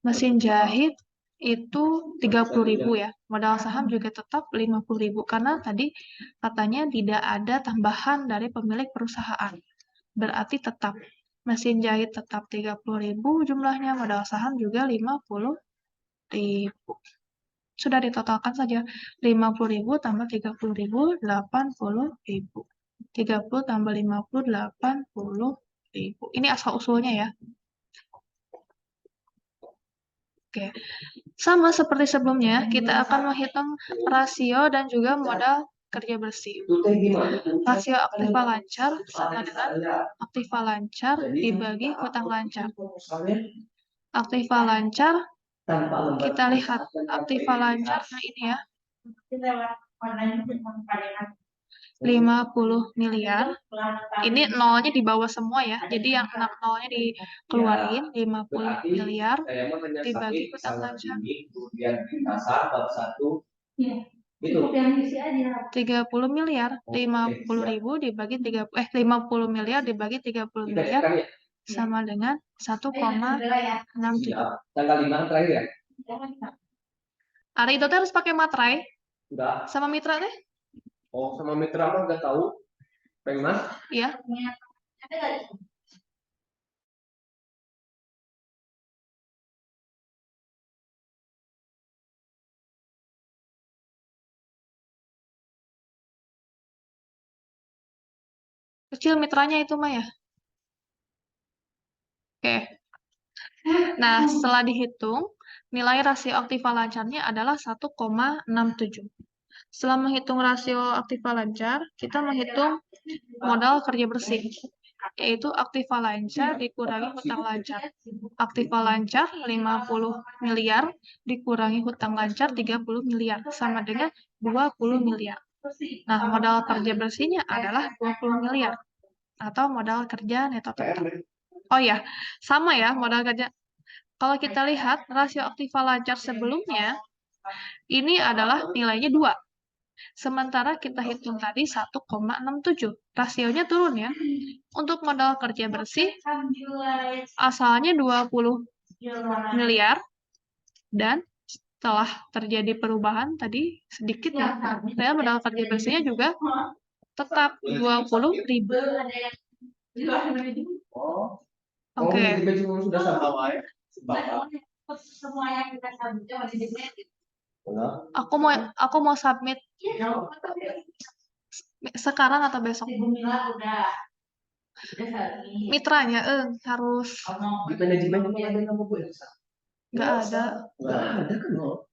Mesin jahit itu 30.000 ya. Modal saham juga tetap 50.000 karena tadi katanya tidak ada tambahan dari pemilik perusahaan. Berarti tetap mesin jahit tetap 30.000 jumlahnya, modal saham juga 50.000. Sudah ditotalkan saja. 50.000 tambah 30.000, 80.000. 30 tambah 50, 80.000. Ini asal-usulnya ya. Oke. Sama seperti sebelumnya, kita akan menghitung rasio dan juga modal kerja bersih. Rasio aktiva lancar sama dengan aktiva lancar dibagi hutang lancar. Aktiva lancar, kita lihat aktiva lancar, nah ini ya. 50 miliar. Ini nolnya di bawah semua ya. Jadi yang 6 nolnya dikeluarin, 50 miliar dibagi hutang lancar. Cukup yang isi aja. 30 miliar, 50.000 dibagi 50 miliar dibagi 30 miliar sama dengan 1,67. Tanggal 5 terakhir ya? Hari itu teh harus pakai materai Enggak. sama mitra teh? Oh, sama mitra mah enggak tahu. Peng Mas? Iya. Kecil mitranya itu mah ya. Oke. Nah, setelah dihitung, nilai rasio aktiva lancarnya adalah 1,67. Setelah menghitung rasio aktiva lancar, kita menghitung modal kerja bersih, yaitu aktiva lancar dikurangi hutang lancar. Aktiva lancar 50 miliar dikurangi hutang lancar 30 miliar, sama dengan 20 miliar. Nah, modal kerja bersihnya adalah 20 miliar, atau modal kerja neto tetap. Oh ya, sama ya modal kerja. Kalau kita lihat rasio aktiva lancar sebelumnya, ini adalah nilainya 2. Sementara kita hitung tadi 1,67. Rasionya turun ya. Untuk modal kerja bersih, asalnya 20 miliar. Dan setelah terjadi perubahan tadi sedikit ya. Saya modal kerja bersihnya juga tetap 20.000. Oke. Sudah sama ya? Aku mau submit sekarang atau besok? Mitranya harus Di manajemen memang ada nama Bu Elsa? nggak ada. Nggak ada kan no?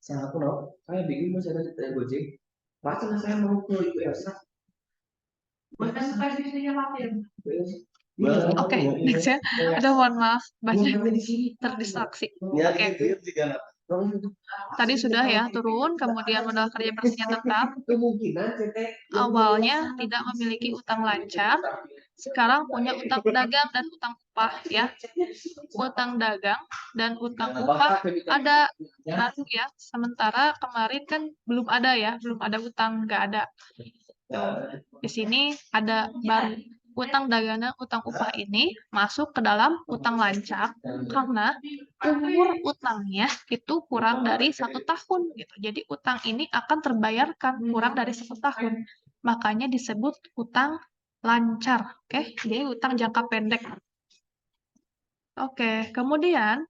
Saya aku no. Saya bingung masih ada di Gojek. Masa saya mau ke Ibu Elsa? Oke, next ya. Ada mohon maaf, banyak terdistraksi. Oke. Tadi sudah ya turun, kemudian modal kerja bersihnya tetap. Awalnya tidak memiliki utang lancar, sekarang punya utang dagang dan utang upah ya. Utang dagang dan utang upah ada baru ya. Sementara kemarin kan belum ada ya, belum ada utang, nggak ada. Tuh, di sini ada baru. Utang dagang dan utang upah ini masuk ke dalam utang lancar karena umur utangnya itu kurang dari 1 tahun gitu. Jadi utang ini akan terbayarkan kurang dari 1 tahun. Makanya disebut utang lancar. Oke, jadi utang jangka pendek. Oke, kemudian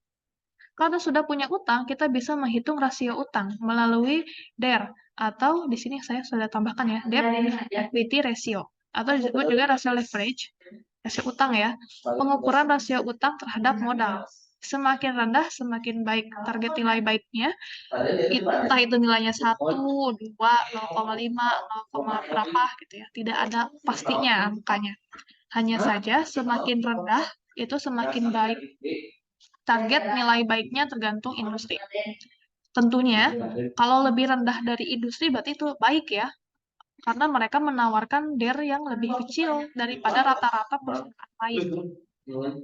karena sudah punya utang, kita bisa menghitung rasio utang melalui DER atau di sini saya sudah tambahkan ya, debt equity ratio atau disebut juga rasio leverage, rasio utang ya. Pengukuran rasio utang terhadap modal. Semakin rendah, semakin baik target nilai baiknya. Entah itu nilainya 1, 2, 0,5, 0, berapa gitu ya. Tidak ada pastinya angkanya. Hanya saja semakin rendah itu semakin baik. Target nilai baiknya tergantung industri. Tentunya, kalau lebih rendah dari industri berarti itu baik ya. Karena mereka menawarkan DER yang lebih kecil daripada rata-rata perusahaan lain.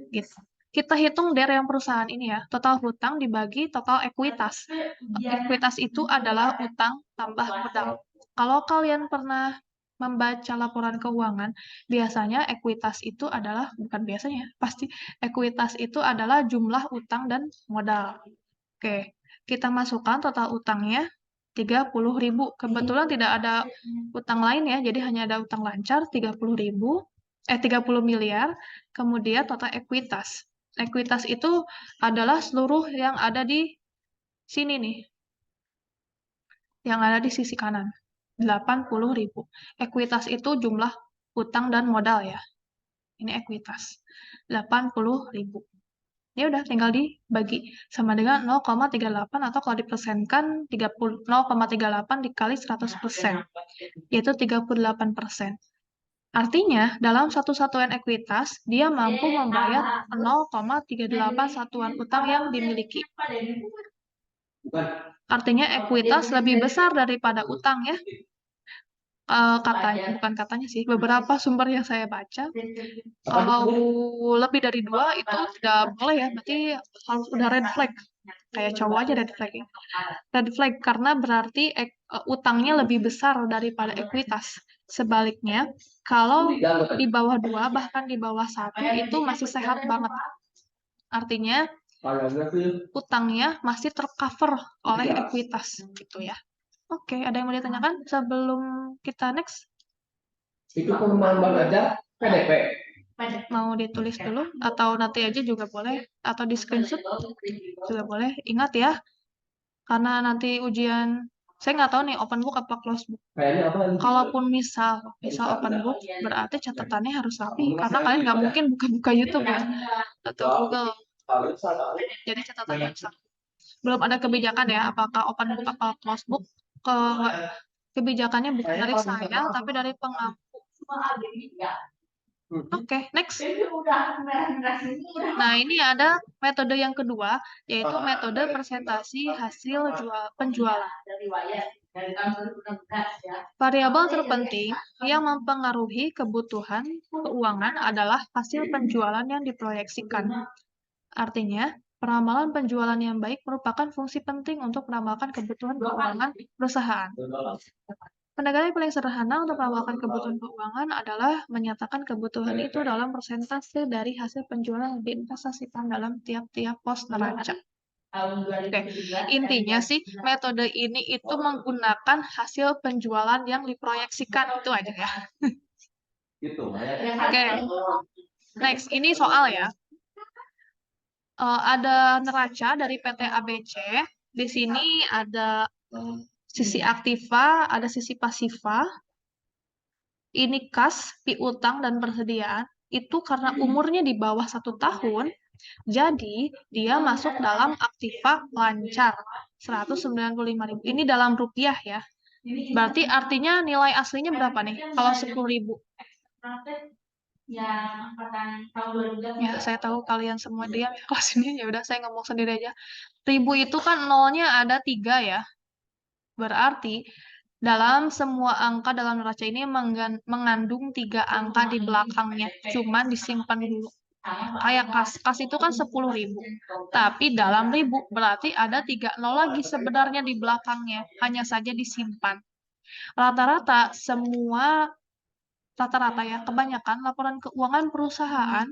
Gitu. Kita hitung DER yang perusahaan ini ya. Total hutang dibagi total ekuitas. Ekuitas itu adalah utang tambah modal. Kalau kalian pernah membaca laporan keuangan, biasanya ekuitas itu adalah, bukan biasanya, pasti ekuitas itu adalah jumlah utang dan modal. Oke, kita masukkan total utangnya 30.000. Kebetulan tidak ada utang lain ya, jadi hanya ada utang lancar 30 miliar, kemudian total ekuitas. Ekuitas itu adalah seluruh yang ada di sini nih, yang ada di sisi kanan. 80.000. Ekuitas itu jumlah utang dan modal ya. Ini ekuitas. 80.000. Ya udah tinggal dibagi sama dengan 0,38 atau kalau dipersenkan 0,38 dikali 100%, yaitu 38%. Artinya, dalam satu satuan ekuitas, dia mampu membayar 0,38 satuan utang yang dimiliki. Artinya ekuitas lebih besar daripada utang ya. Katanya, bukan katanya sih, beberapa sumber yang saya baca, kalau lebih dari 2 itu tidak boleh ya, berarti harus udah red flag. Kayak cowok aja red flag ya. Red flag karena berarti utangnya lebih besar daripada ekuitas. Sebaliknya, kalau di bawah 2 bahkan di bawah 1 itu masih sehat banget. Artinya utangnya masih tercover oleh ekuitas gitu ya. Oke, ada yang mau ditanyakan sebelum kita next? Itu perumahan bank aja PDP. Mau ditulis dulu atau nanti aja juga boleh atau di screenshot juga boleh. Ingat ya, karena nanti ujian saya nggak tahu nih open book apa close book. Kayaknya apa lagi? Kalaupun misal open book berarti catatannya harus rapi karena kalian nggak mungkin buka-buka YouTube ya atau Google. Jadi catatannya harus rapi. Belum ada kebijakan ya apakah open book apa close book. Kebijakannya bukan dari saya tapi dari pengampu. Oke, next. Nah, ini ada metode yang kedua, yaitu metode presentasi hasil penjualan. Variabel terpenting yang mempengaruhi kebutuhan keuangan adalah hasil penjualan yang diproyeksikan. Artinya, peramalan penjualan yang baik merupakan fungsi penting untuk meramalkan kebutuhan keuangan perusahaan. Pendekatan yang paling sederhana untuk meramalkan kebutuhan keuangan adalah menyatakan kebutuhan itu dalam persentase dari hasil penjualan yang diinvestasikan dalam tiap-tiap pos neraca. Oke, intinya sih metode ini itu menggunakan hasil penjualan yang diproyeksikan itu aja ya. Oke, next ini soal ya. Ada neraca dari PT ABC. Di sini ada sisi aktiva, ada sisi pasiva. Ini kas, piutang, dan persediaan. Itu karena umurnya di bawah 1 tahun, jadi dia masuk dalam aktiva lancar. 195.000. Ini dalam rupiah ya. Berarti artinya nilai aslinya berapa nih? Kalau 10.000. Ya, saya tahu kalian semua diam ya kelas ini. Ya udah saya ngomong sendiri aja. 1000 itu kan nolnya ada 3 ya. Berarti dalam semua angka dalam neraca ini mengandung 3 angka di belakangnya. Cuman disimpan dulu. Kayak kas itu kan 10.000. Tapi dalam ribu berarti ada 3 nol lagi sebenarnya di belakangnya. Hanya saja disimpan. Rata-rata ya, kebanyakan laporan keuangan perusahaan,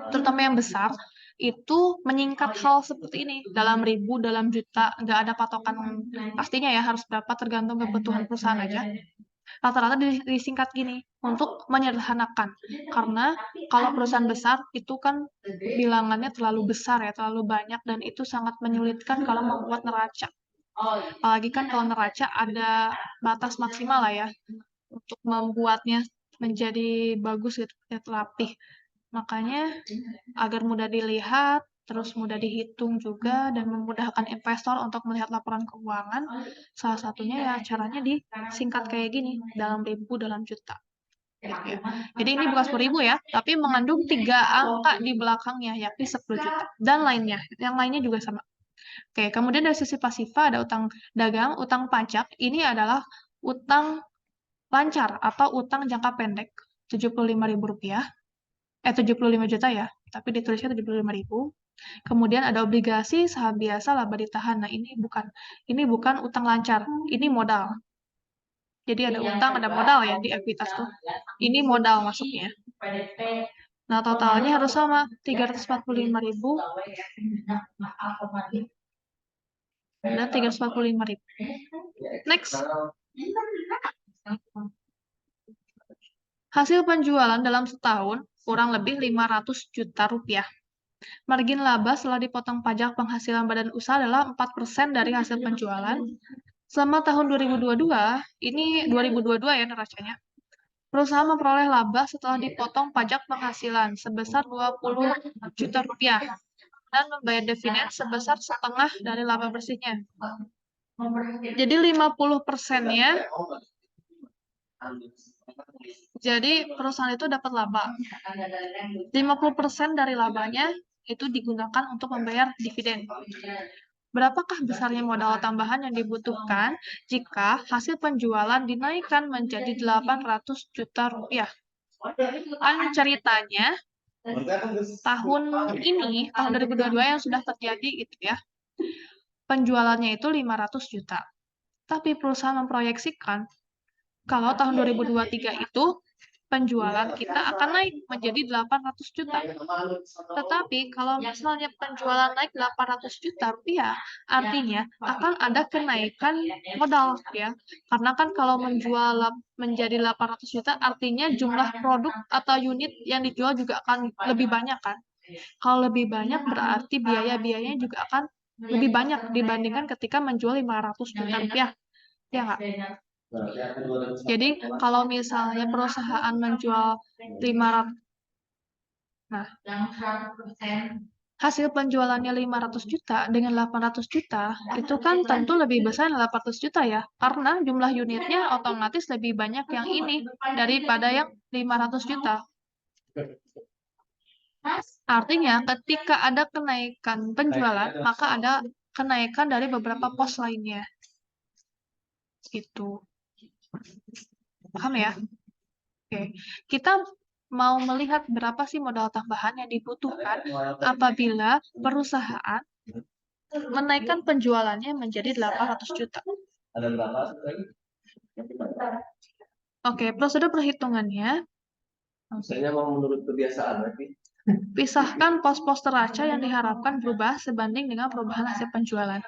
terutama yang besar, itu menyingkat hal seperti ini. Dalam ribu, dalam juta, nggak ada patokan pastinya ya, harus berapa tergantung kebutuhan perusahaan aja. Rata-rata disingkat gini, untuk menyederhanakan. Karena kalau perusahaan besar, itu kan bilangannya terlalu besar ya, terlalu banyak, dan itu sangat menyulitkan kalau membuat neraca. Apalagi kan kalau neraca ada batas maksimal lah ya, untuk membuatnya menjadi bagus gitu, rapih. Makanya agar mudah dilihat, terus mudah dihitung juga, dan memudahkan investor untuk melihat laporan keuangan, salah satunya ya caranya disingkat kayak gini, dalam ribu, dalam juta. Gitu ya. Jadi ini bukan 10.000 ya, tapi mengandung 3 angka di belakangnya, yakni 10 juta. Dan lainnya, yang lainnya juga sama. Oke, kemudian dari sisi pasiva ada utang dagang, utang pajak. Ini adalah utang lancar atau utang jangka pendek, Rp75.000. 75 juta ya, tapi ditulisnya 75.000. Kemudian ada obligasi, saham biasa, laba ditahan. Nah, ini bukan utang lancar, ini modal. Jadi ada utang, ada modal ya di ekuitas tuh. Ini modal masuknya. Nah, totalnya harus sama 345.000 dan 345.000. Next. Hasil penjualan dalam setahun kurang lebih 500 juta rupiah. Margin laba setelah dipotong pajak penghasilan badan usaha adalah 4% dari hasil penjualan. Selama tahun 2022, ini 2022 ya neracanya. Perusahaan memperoleh laba setelah dipotong pajak penghasilan sebesar 20 juta rupiah dan membayar dividen sebesar setengah dari laba bersihnya. Jadi 50%-nya jadi perusahaan itu dapat laba. 50% dari labanya itu digunakan untuk membayar dividen. Berapakah besarnya modal tambahan yang dibutuhkan jika hasil penjualan dinaikkan menjadi 800 juta rupiah? Kan ceritanya tahun ini, tahun 2022 yang sudah terjadi gitu ya. penjualannya itu 500 juta. Tapi perusahaan memproyeksikan kalau tahun 2023 itu penjualan kita akan naik menjadi 800 juta. Tetapi kalau misalnya penjualan naik 800 juta rupiah, artinya akan ada kenaikan modal ya. Karena kan kalau menjual menjadi 800 juta artinya jumlah produk atau unit yang dijual juga akan lebih banyak kan. Kalau lebih banyak berarti biaya-biayanya juga akan lebih banyak dibandingkan ketika menjual 500 juta rupiah. Ya nggak? Jadi kalau misalnya perusahaan menjual 500, nah hasil penjualannya 500 juta dengan 800 juta, itu kan tentu lebih besar 800 juta ya, karena jumlah unitnya otomatis lebih banyak yang ini daripada yang 500 juta. Artinya ketika ada kenaikan penjualan, maka ada kenaikan dari beberapa pos lainnya. Gitu. Paham ya? Oke. Kita mau melihat berapa sih modal tambahan yang dibutuhkan apabila perusahaan menaikkan penjualannya menjadi 800 juta. Ada berapa lagi? Oke, prosedur perhitungannya. Misalnya mau menurut kebiasaan berarti. Pisahkan pos-pos neraca yang diharapkan berubah sebanding dengan perubahan hasil penjualan.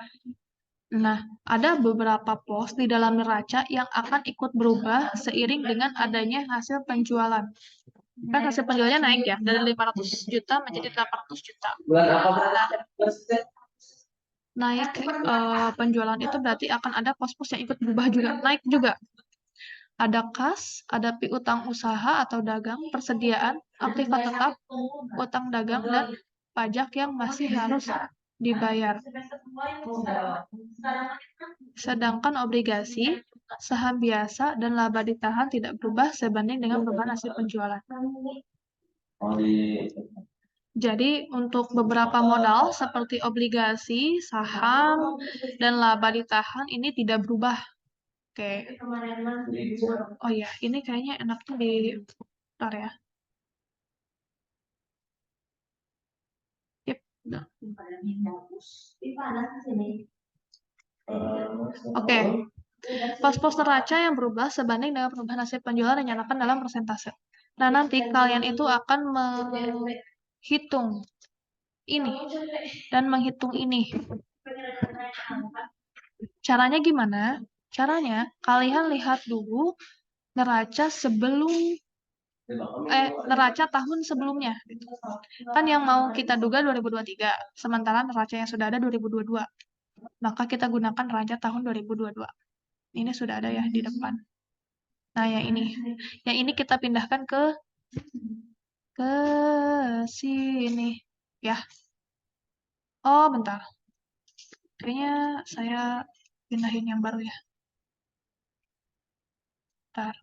Nah, ada beberapa pos di dalam neraca yang akan ikut berubah seiring dengan adanya hasil penjualan. Kan hasil penjualannya naik ya, dari 500 juta menjadi 800 juta. Bulan apa? Naik penjualan itu berarti akan ada pos-pos yang ikut berubah juga, naik juga. Ada kas, ada piutang usaha atau dagang, persediaan, aktiva tetap, utang dagang, dan pajak yang masih harus dibayar. Sedangkan obligasi, saham biasa, dan laba ditahan tidak berubah sebanding dengan perubahan hasil penjualan. Jadi untuk beberapa modal seperti obligasi, saham, dan laba ditahan ini tidak berubah. Oke. Oh iya, ini kayaknya enaknya di bentar ya. Yep. Oke. Pos-pos neraca yang berubah sebanding dengan perubahan hasil penjualan dinyatakan dalam persentase. Nah, nanti kalian itu akan menghitung ini dan menghitung ini. Caranya gimana? Caranya, kalian lihat dulu neraca neraca tahun sebelumnya. Kan yang mau kita duga 2023, sementara neraca yang sudah ada 2022. Maka kita gunakan neraca tahun 2022. Ini sudah ada ya di depan. Nah, yang ini. Yang ini kita pindahkan ke sini. Ya. Oh, bentar. Kayaknya saya pindahin yang baru ya. Bentar.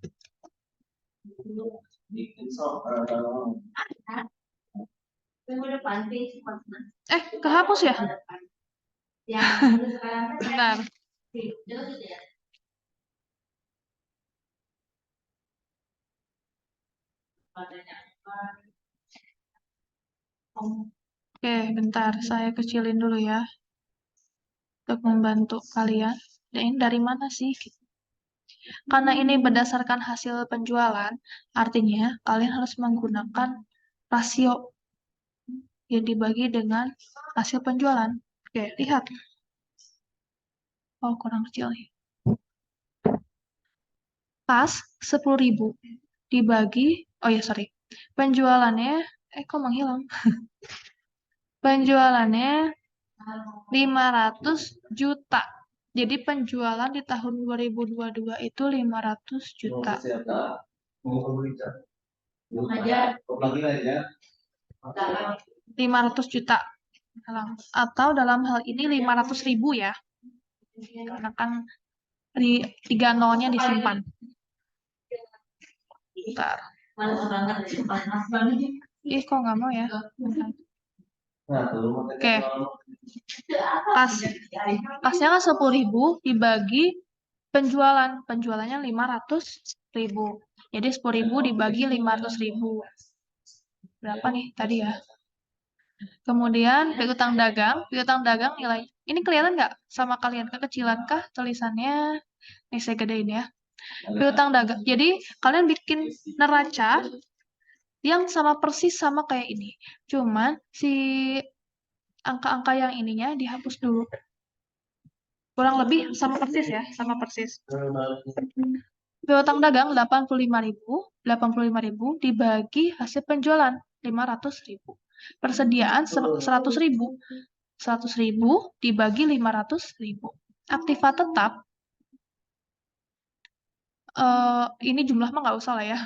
Kehapus ya? Bentar. Oke, bentar. Saya kecilin dulu ya. Untuk membantu kalian. Dan ini dari mana sih? Karena ini berdasarkan hasil penjualan, artinya kalian harus menggunakan rasio yang dibagi dengan hasil penjualan. Oke, lihat. Oh, kurang kecil nih. Pas 10.000 dibagi, oh ya sorry, penjualannya, kok menghilang? Penjualannya 500 juta. Jadi penjualan di tahun 2022 itu 500 juta. 500 juta. Atau dalam hal ini 500.000 ya. Karena kan 3 nolnya disimpan. Bentar. Ih, kok nggak mau ya? Oke. Kasnya kan 10.000 dibagi penjualan. Penjualannya 500.000. Jadi 10.000 dibagi 500.000. Berapa nih tadi ya? Kemudian piutang dagang nilai. Ini kelihatan nggak sama kalian? Kekecilan kah tulisannya? Nih saya gedein ya. Piutang dagang. Jadi kalian bikin neraca yang sama persis sama kayak ini. Cuman si angka-angka yang ininya dihapus dulu. Kurang lebih sama persis ya, sama persis. Piutang dagang 85.000 dibagi hasil penjualan 500.000. Persediaan 100.000. 100.000 dibagi 500.000. Aktiva tetap, ini jumlah mah nggak usah lah ya.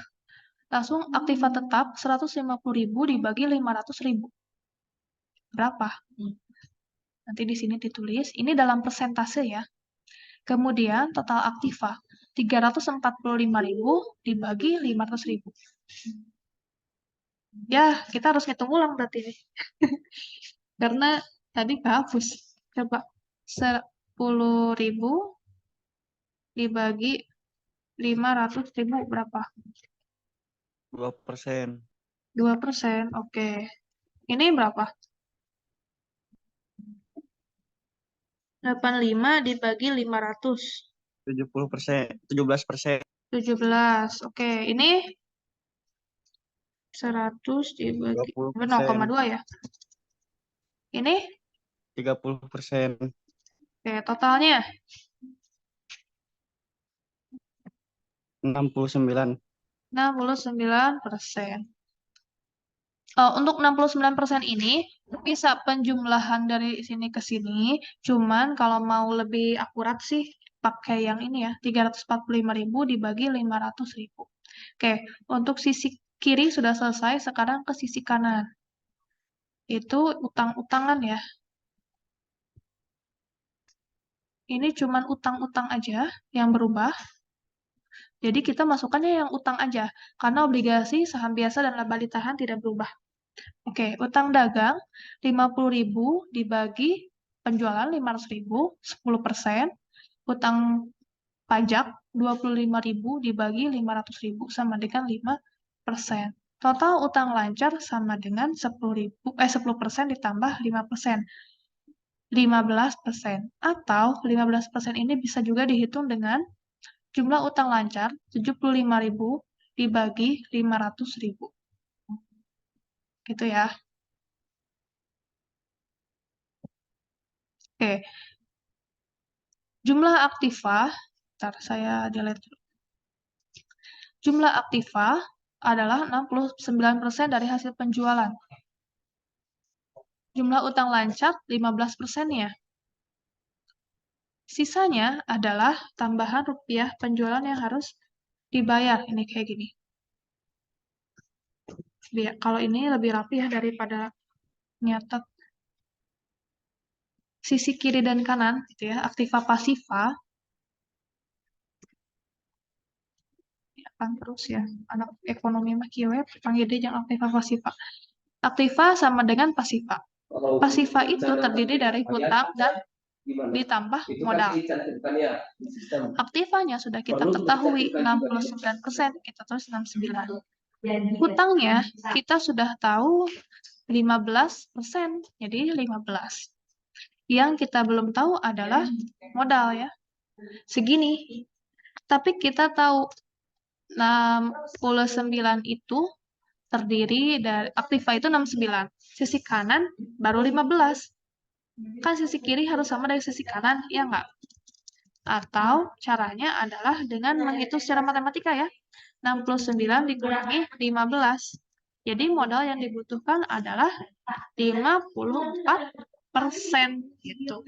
Langsung aktiva tetap 150.000 dibagi 500.000. Berapa? Nanti di sini ditulis, ini dalam persentase ya. Kemudian total aktiva 345.000 dibagi 500.000. Ya, kita harus ngitung ulang berarti ini. Karena tadi kehapus. Coba 10.000 dibagi 500.000 berapa? 2%. 2%, oke. Ini berapa? 85 dibagi 500. 70%, 17%. 17, oke. Ini 100 dibagi 20%. 0,2 ya. Ini 30%. oke, totalnya 69. 69%. Untuk 69% ini bisa penjumlahan dari sini ke sini, cuman kalau mau lebih akurat sih pakai yang ini ya, 345.000 dibagi 500.000. Oke, untuk sisi kiri sudah selesai, sekarang ke sisi kanan. Itu utang-utangan ya. Ini cuman utang-utang aja yang berubah. Jadi kita masukkannya yang utang aja, karena obligasi, saham biasa, dan laba ditahan tidak berubah. Oke, utang dagang 50.000 dibagi penjualan 500.000, 10%. Utang pajak 25.000 dibagi 500.000 sama dengan 5%. Total utang lancar sama dengan 10% ditambah 5%. 15%. Atau 15% ini bisa juga dihitung dengan jumlah utang lancar 75.000 dibagi 500.000. Gitu ya. Oke. Jumlah aktiva, ntar saya delete dulu. Jumlah aktiva adalah 69% dari hasil penjualan. Jumlah utang lancar 15% ya. Sisanya adalah tambahan rupiah penjualan yang harus dibayar. Ini kayak gini. Kalau ini lebih rapi ya daripada nyatet sisi kiri dan kanan gitu ya, aktiva pasiva. Akan terus ya, anak ekonomi mah kieu panggil dia yang aktiva pasiva. Aktiva sama dengan pasiva. Pasiva itu terdiri dari hutang dan ditambah modal. Aktivanya sudah kita ketahui 69%, kita terus 69. Hutangnya kita sudah tahu 15%, jadi 15. Yang kita belum tahu adalah modal ya. Segini. Tapi kita tahu 69 itu terdiri dari aktiva itu 69. Sisi kanan baru 15. Kan sisi kiri harus sama dari sisi kanan, ya enggak? Atau caranya adalah dengan menghitung secara matematika ya. 69 dikurangi 15. Jadi modal yang dibutuhkan adalah 54% gitu.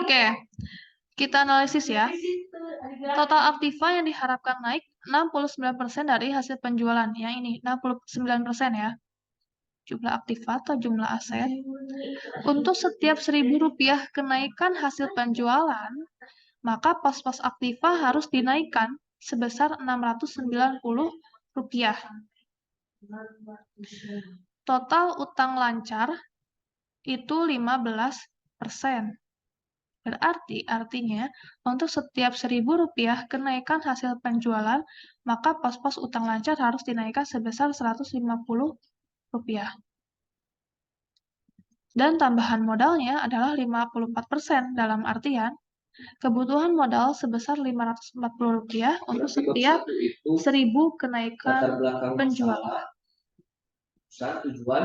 Oke, kita analisis ya. Total aktiva yang diharapkan naik 69% dari hasil penjualan. Yang ini 69% ya. Jumlah aktiva atau jumlah aset. Untuk setiap Rp1.000 kenaikan hasil penjualan, maka pos-pos aktiva harus dinaikkan sebesar Rp690. Total utang lancar itu 15%. Berarti artinya untuk setiap Rp1.000 kenaikan hasil penjualan, maka pos-pos utang lancar harus dinaikkan sebesar Rp150. Dan tambahan modalnya adalah 54%, dalam artian kebutuhan modal sebesar Rp540 untuk Berarti bab setiap satu itu 1.000 kenaikan latar belakang penjualan. masalah, usaha, tujuan,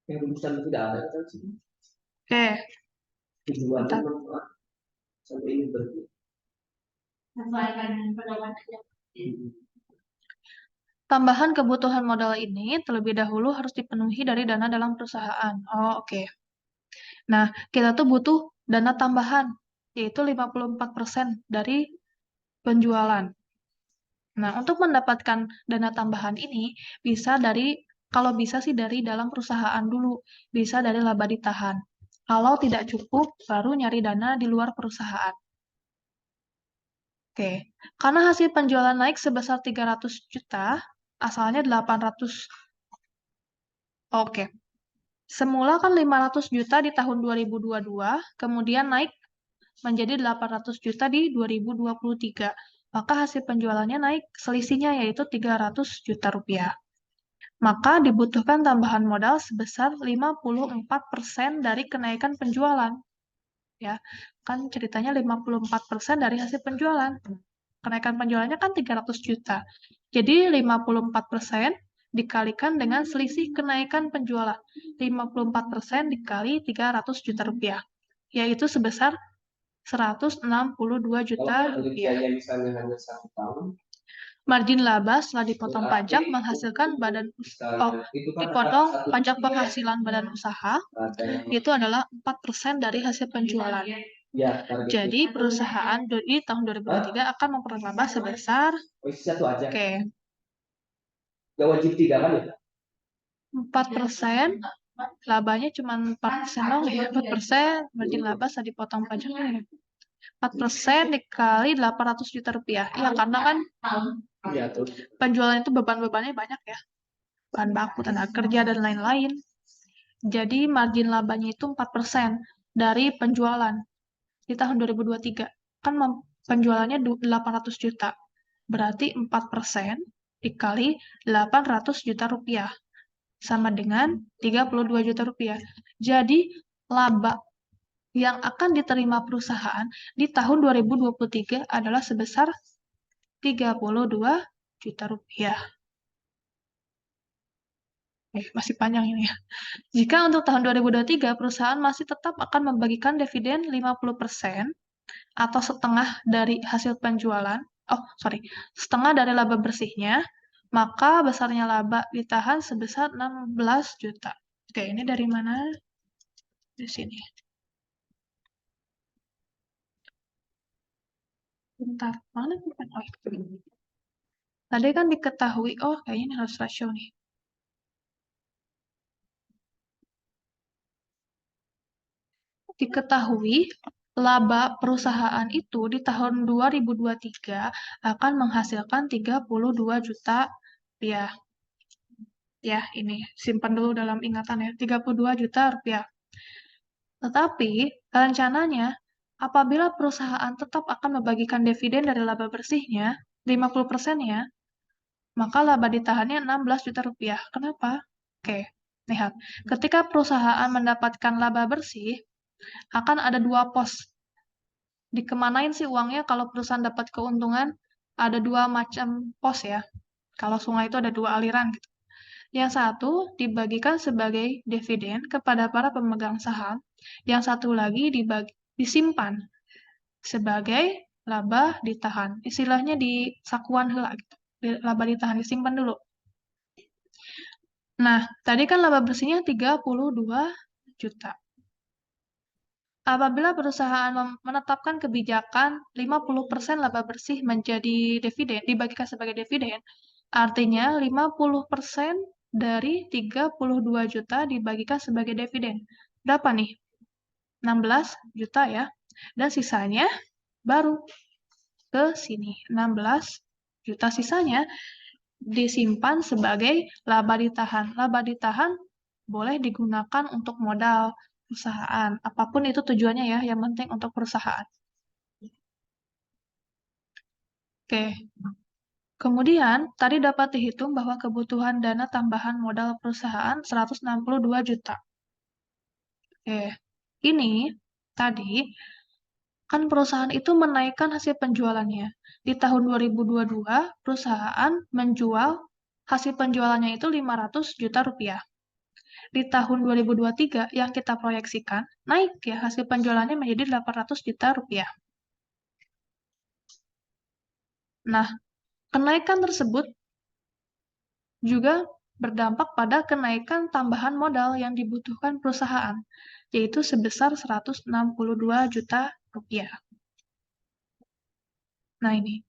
yang rumusan tidak ada kan sih. Oke, Tujuannya bentar. manfaat sampai ini berarti. Tambahan kebutuhan modal ini terlebih dahulu harus dipenuhi dari dana dalam perusahaan. Oh, oke. Nah, kita tuh butuh dana tambahan, yaitu 54% dari penjualan. Nah, untuk mendapatkan dana tambahan ini, kalau bisa sih dari dalam perusahaan dulu, bisa dari laba ditahan. Kalau tidak cukup, baru nyari dana di luar perusahaan. Oke, karena hasil penjualan naik sebesar 300 juta, asalnya 800. Oke, semula kan 500 juta di tahun 2022, kemudian naik menjadi 800 juta di 2023. Maka hasil penjualannya naik, selisihnya yaitu 300 juta rupiah. Maka dibutuhkan tambahan modal sebesar 54% dari kenaikan penjualan. Ya, kan ceritanya 54% dari hasil penjualan. Kenaikan penjualannya kan 300 juta. Jadi 54% dikalikan dengan selisih kenaikan penjualan. 54% dikali 300 juta rupiah. Yaitu sebesar 162 juta Kalau rupiah. penelitiannya misalnya hanya 1 tahun, Margin laba setelah dipotong berarti pajak menghasilkan itu kan dipotong satu pajak penghasilan badan usaha ada itu adalah 4% dari hasil penjualan. ya targetnya. Jadi perusahaan di tahun 2023 akan memperoleh sebesar Satu aja. Oke, Gak wajib 3 kan ya? 4%, labanya cuma 4% dong ya. 4% margin laba setelah dipotong pajaknya. 4% dikali 800 juta rupiah. Ya, karena kan Iya tuh. penjualan itu beban-bebannya banyak ya. Bahan baku, tenaga kerja, dan lain-lain. Jadi margin labanya itu 4% dari penjualan di tahun 2023. Kan penjualannya 800 juta. Berarti 4% dikali 800 juta rupiah. Sama dengan 32 juta rupiah. Jadi laba yang akan diterima perusahaan di tahun 2023 adalah sebesar 32 juta rupiah. Masih panjang ini ya. Jika untuk tahun 2023 perusahaan masih tetap akan membagikan dividen 50% atau setengah dari hasil penjualan, setengah dari laba bersihnya, maka besarnya laba ditahan sebesar 16 juta. Oke, ini dari mana? Di sini. Bentar, mana bukan? Oh, ini. Tadi kan diketahui, kayaknya ini harus rasio nih. Diketahui, laba perusahaan itu di tahun 2023 akan menghasilkan 32 juta rupiah. Ya, ini simpan dulu dalam ingatan ya, 32 juta rupiah. Tetapi, rencananya, apabila perusahaan tetap akan membagikan dividen dari laba bersihnya, 50%-nya, maka laba ditahannya 16 juta rupiah. Kenapa? Oke, lihat. Ketika perusahaan mendapatkan laba bersih, akan ada 2 pos. Dikemanain sih uangnya kalau perusahaan dapat keuntungan? Ada 2 macam pos ya. Kalau sungai itu ada 2 aliran gitu. Yang satu dibagikan sebagai dividen kepada para pemegang saham. Yang satu lagi disimpan sebagai laba ditahan. Istilahnya di sakuan heula gitu. Laba ditahan disimpan dulu. Nah, tadi kan laba bersihnya 32 juta. Apabila perusahaan menetapkan kebijakan 50% laba bersih menjadi dividen, dibagikan sebagai dividen, artinya 50% dari 32 juta dibagikan sebagai dividen. Berapa nih? 16 juta ya. Dan sisanya baru ke sini. 16 juta sisanya disimpan sebagai laba ditahan. Laba ditahan boleh digunakan untuk modal, perusahaan. Apapun itu tujuannya ya, yang penting untuk perusahaan. Oke. Kemudian, tadi dapat dihitung bahwa kebutuhan dana tambahan modal perusahaan 162 juta. Oke. Ini tadi kan perusahaan itu menaikkan hasil penjualannya. Di tahun 2022, perusahaan menjual hasil penjualannya itu 500 juta rupiah. Di tahun 2023 yang kita proyeksikan, naik ya hasil penjualannya menjadi 800 juta rupiah. Nah, kenaikan tersebut juga berdampak pada kenaikan tambahan modal yang dibutuhkan perusahaan, yaitu sebesar 162 juta rupiah. Nah, ini.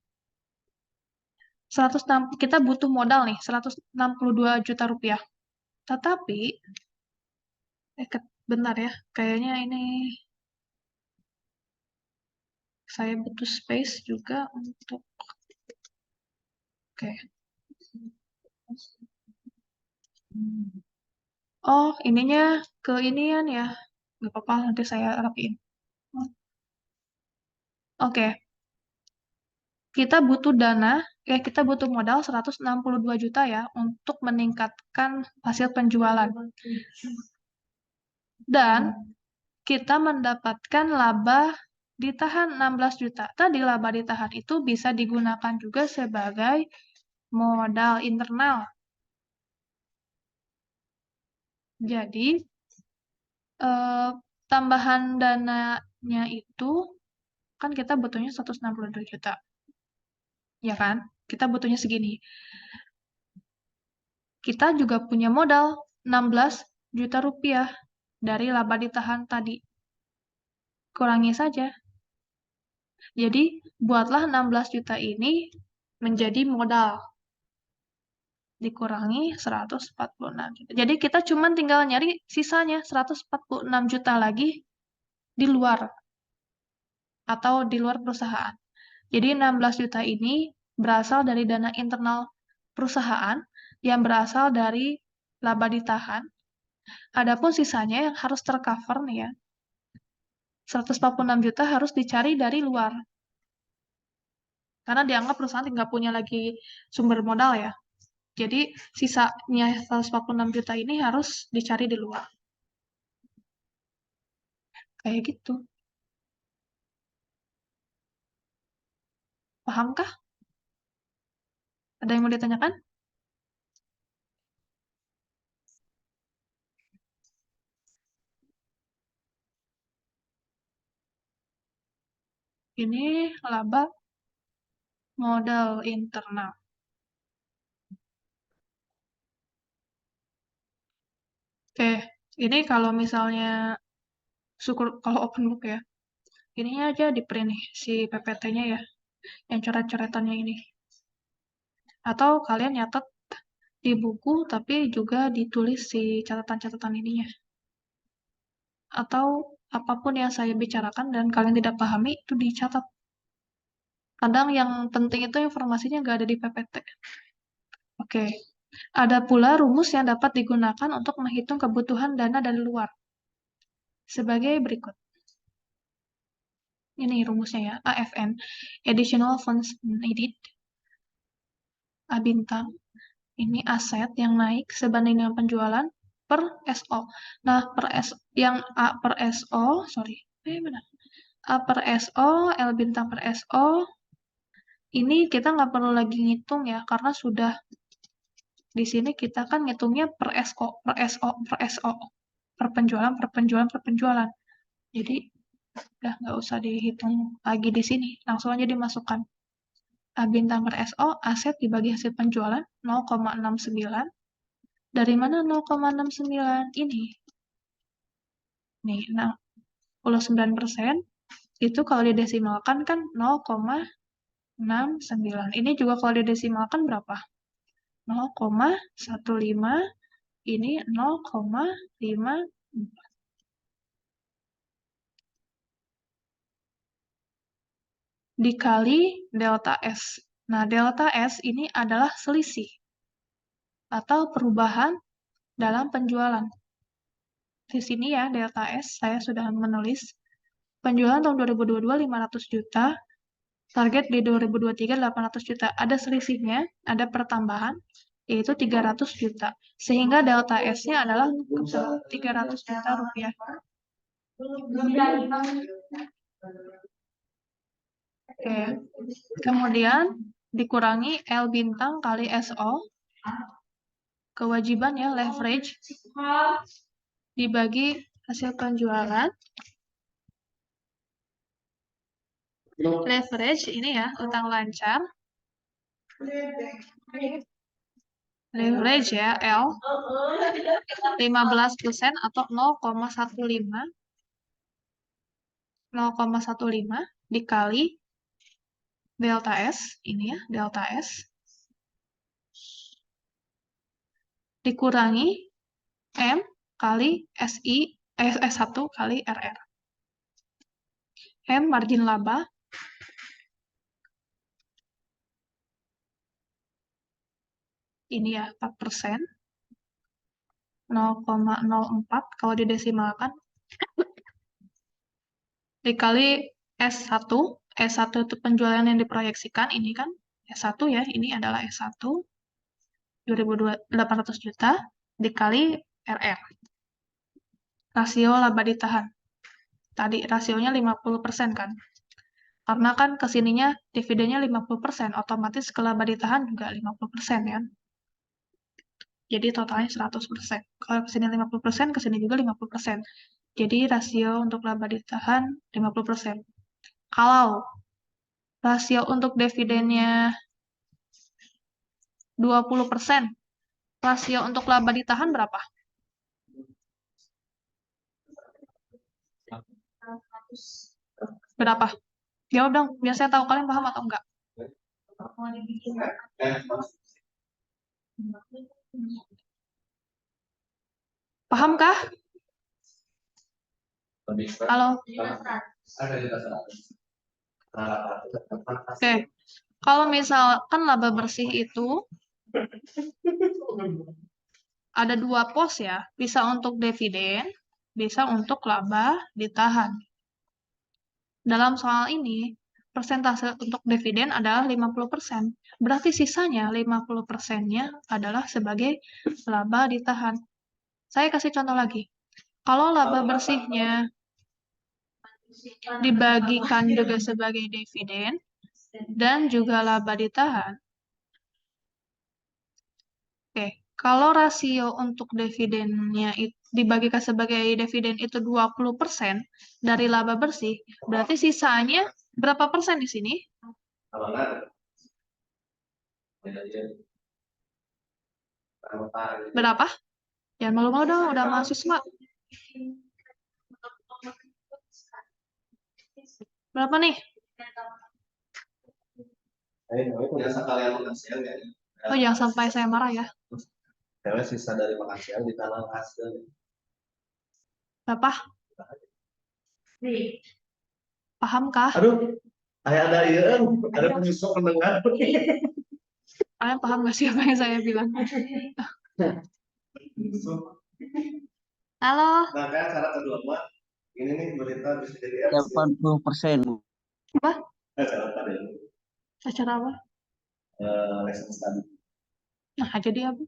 106, kita butuh modal nih, 162 juta rupiah. Tetapi, bentar ya, kayaknya ini saya butuh space juga untuk, oke. Oh, ininya ke inian ya. Nggak apa-apa, nanti saya rapiin. Oke. Kita butuh modal 162 juta ya untuk meningkatkan hasil penjualan. Dan kita mendapatkan laba ditahan 16 juta. Tadi laba ditahan itu bisa digunakan juga sebagai modal internal. Jadi, tambahan dananya itu kan kita butuhnya 162 juta. Ya kan? Kita butuhnya segini. Kita juga punya modal 16 juta rupiah dari laba ditahan tadi. Kurangi saja. Jadi, buatlah 16 juta ini menjadi modal. Dikurangi 146 juta. Jadi, kita cuma tinggal nyari sisanya 146 juta lagi di luar. Atau di luar perusahaan. Jadi, 16 juta ini berasal dari dana internal perusahaan yang berasal dari laba ditahan. Adapun sisanya yang harus tercover nih ya. 146 juta harus dicari dari luar. Karena dianggap perusahaan nggak punya lagi sumber modal ya. Jadi sisanya 146 juta ini harus dicari di luar. Kayak gitu. Pahamkah? Ada yang mau ditanyakan? Ini laba modal internal. Oke, ini kalau misalnya kalau open book ya, ininya aja di print nih, si PPT-nya ya, yang coret-coretannya ini. Atau kalian nyatet di buku, tapi juga ditulis si catatan-catatan ininya. Atau apapun yang saya bicarakan dan kalian tidak pahami, itu dicatat. Kadang yang penting itu informasinya nggak ada di PPT. Oke. Ada pula rumus yang dapat digunakan untuk menghitung kebutuhan dana dari luar. Sebagai berikut. Ini rumusnya ya, AFN. Additional Funds Needed. A bintang. Ini aset yang naik sebanding dengan penjualan per SO. Nah, yang A per SO, sorry. Benar. A per SO, L bintang per SO, ini kita nggak perlu lagi ngitung ya, karena sudah di sini kita kan ngitungnya per SO, per SO, per SO, per penjualan, per penjualan, per penjualan. Jadi udah nggak usah dihitung lagi di sini, langsung aja dimasukkan. A bintang per SO, aset dibagi hasil penjualan 0,69. Dari mana 0,69? Ini. Nih, 69%. Itu kalau didesimalkan kan 0,69. Ini juga kalau didesimalkan berapa? 0,15, ini 0,5. Dikali delta S. Nah, delta S ini adalah selisih atau perubahan dalam penjualan. di sini ya, delta S, saya sudah menulis. Penjualan tahun 2022 500 juta, target di 2023 800 juta. Ada selisihnya, ada pertambahan, yaitu 300 juta. Sehingga delta S-nya adalah 300 juta rupiah. Oke. Kemudian dikurangi L bintang kali SO. Kewajiban ya, leverage. Dibagi hasil penjualan. Leverage ini ya, utang lancar. Leverage ya, L. 15% atau 0,15. 0,15 dikali delta S, ini ya, delta S. Dikurangi M kali S1 kali RR. M margin laba. Ini ya, 4%. 0,04 kalau didesimalkan. Dikali S1. S1 itu penjualan yang diproyeksikan, ini kan S1 ya, ini adalah S1. 800 juta dikali RR. Rasio laba ditahan. Tadi rasionya 50% kan. Karena kan kesininya dividennya 50%, otomatis ke laba ditahan juga 50% ya. Jadi totalnya 100%. Kalau kesini 50%, kesini juga 50%. Jadi rasio untuk laba ditahan 50%. Kalau rasio untuk dividennya 20%, rasio untuk laba ditahan berapa? Berapa? Jawab dong, biar saya tahu kalian paham atau enggak. Pahamkah? Halo? Oke. Kalau misalkan laba bersih itu ada dua pos ya, bisa untuk dividen, bisa untuk laba ditahan. Dalam soal ini, persentase untuk dividen adalah 50%. Berarti sisanya 50%-nya adalah sebagai laba ditahan. Saya kasih contoh lagi. Kalau laba bersihnya dibagikan juga sebagai dividen dan juga laba ditahan. Oke, kalau rasio untuk dividennya dibagikan sebagai dividen itu 20% dari laba bersih, berarti sisanya berapa persen di sini? Berapa? Jangan malu-malu dong, udah mahasiswa. Berapa nih? Oh, jangan sampai saya marah ya. Sisa dari makan siang di tanah hasil. Berapa? Pahamkah? Aduh, ada penyusup pendengar. Kalian paham gak sih apa yang saya bilang? Halo? Nah, kan cara kedua mah ini nih berita bisa jadi RC. 80%. Apa? Cara tadi Acara apa? lesson study. Nah, jadi apa?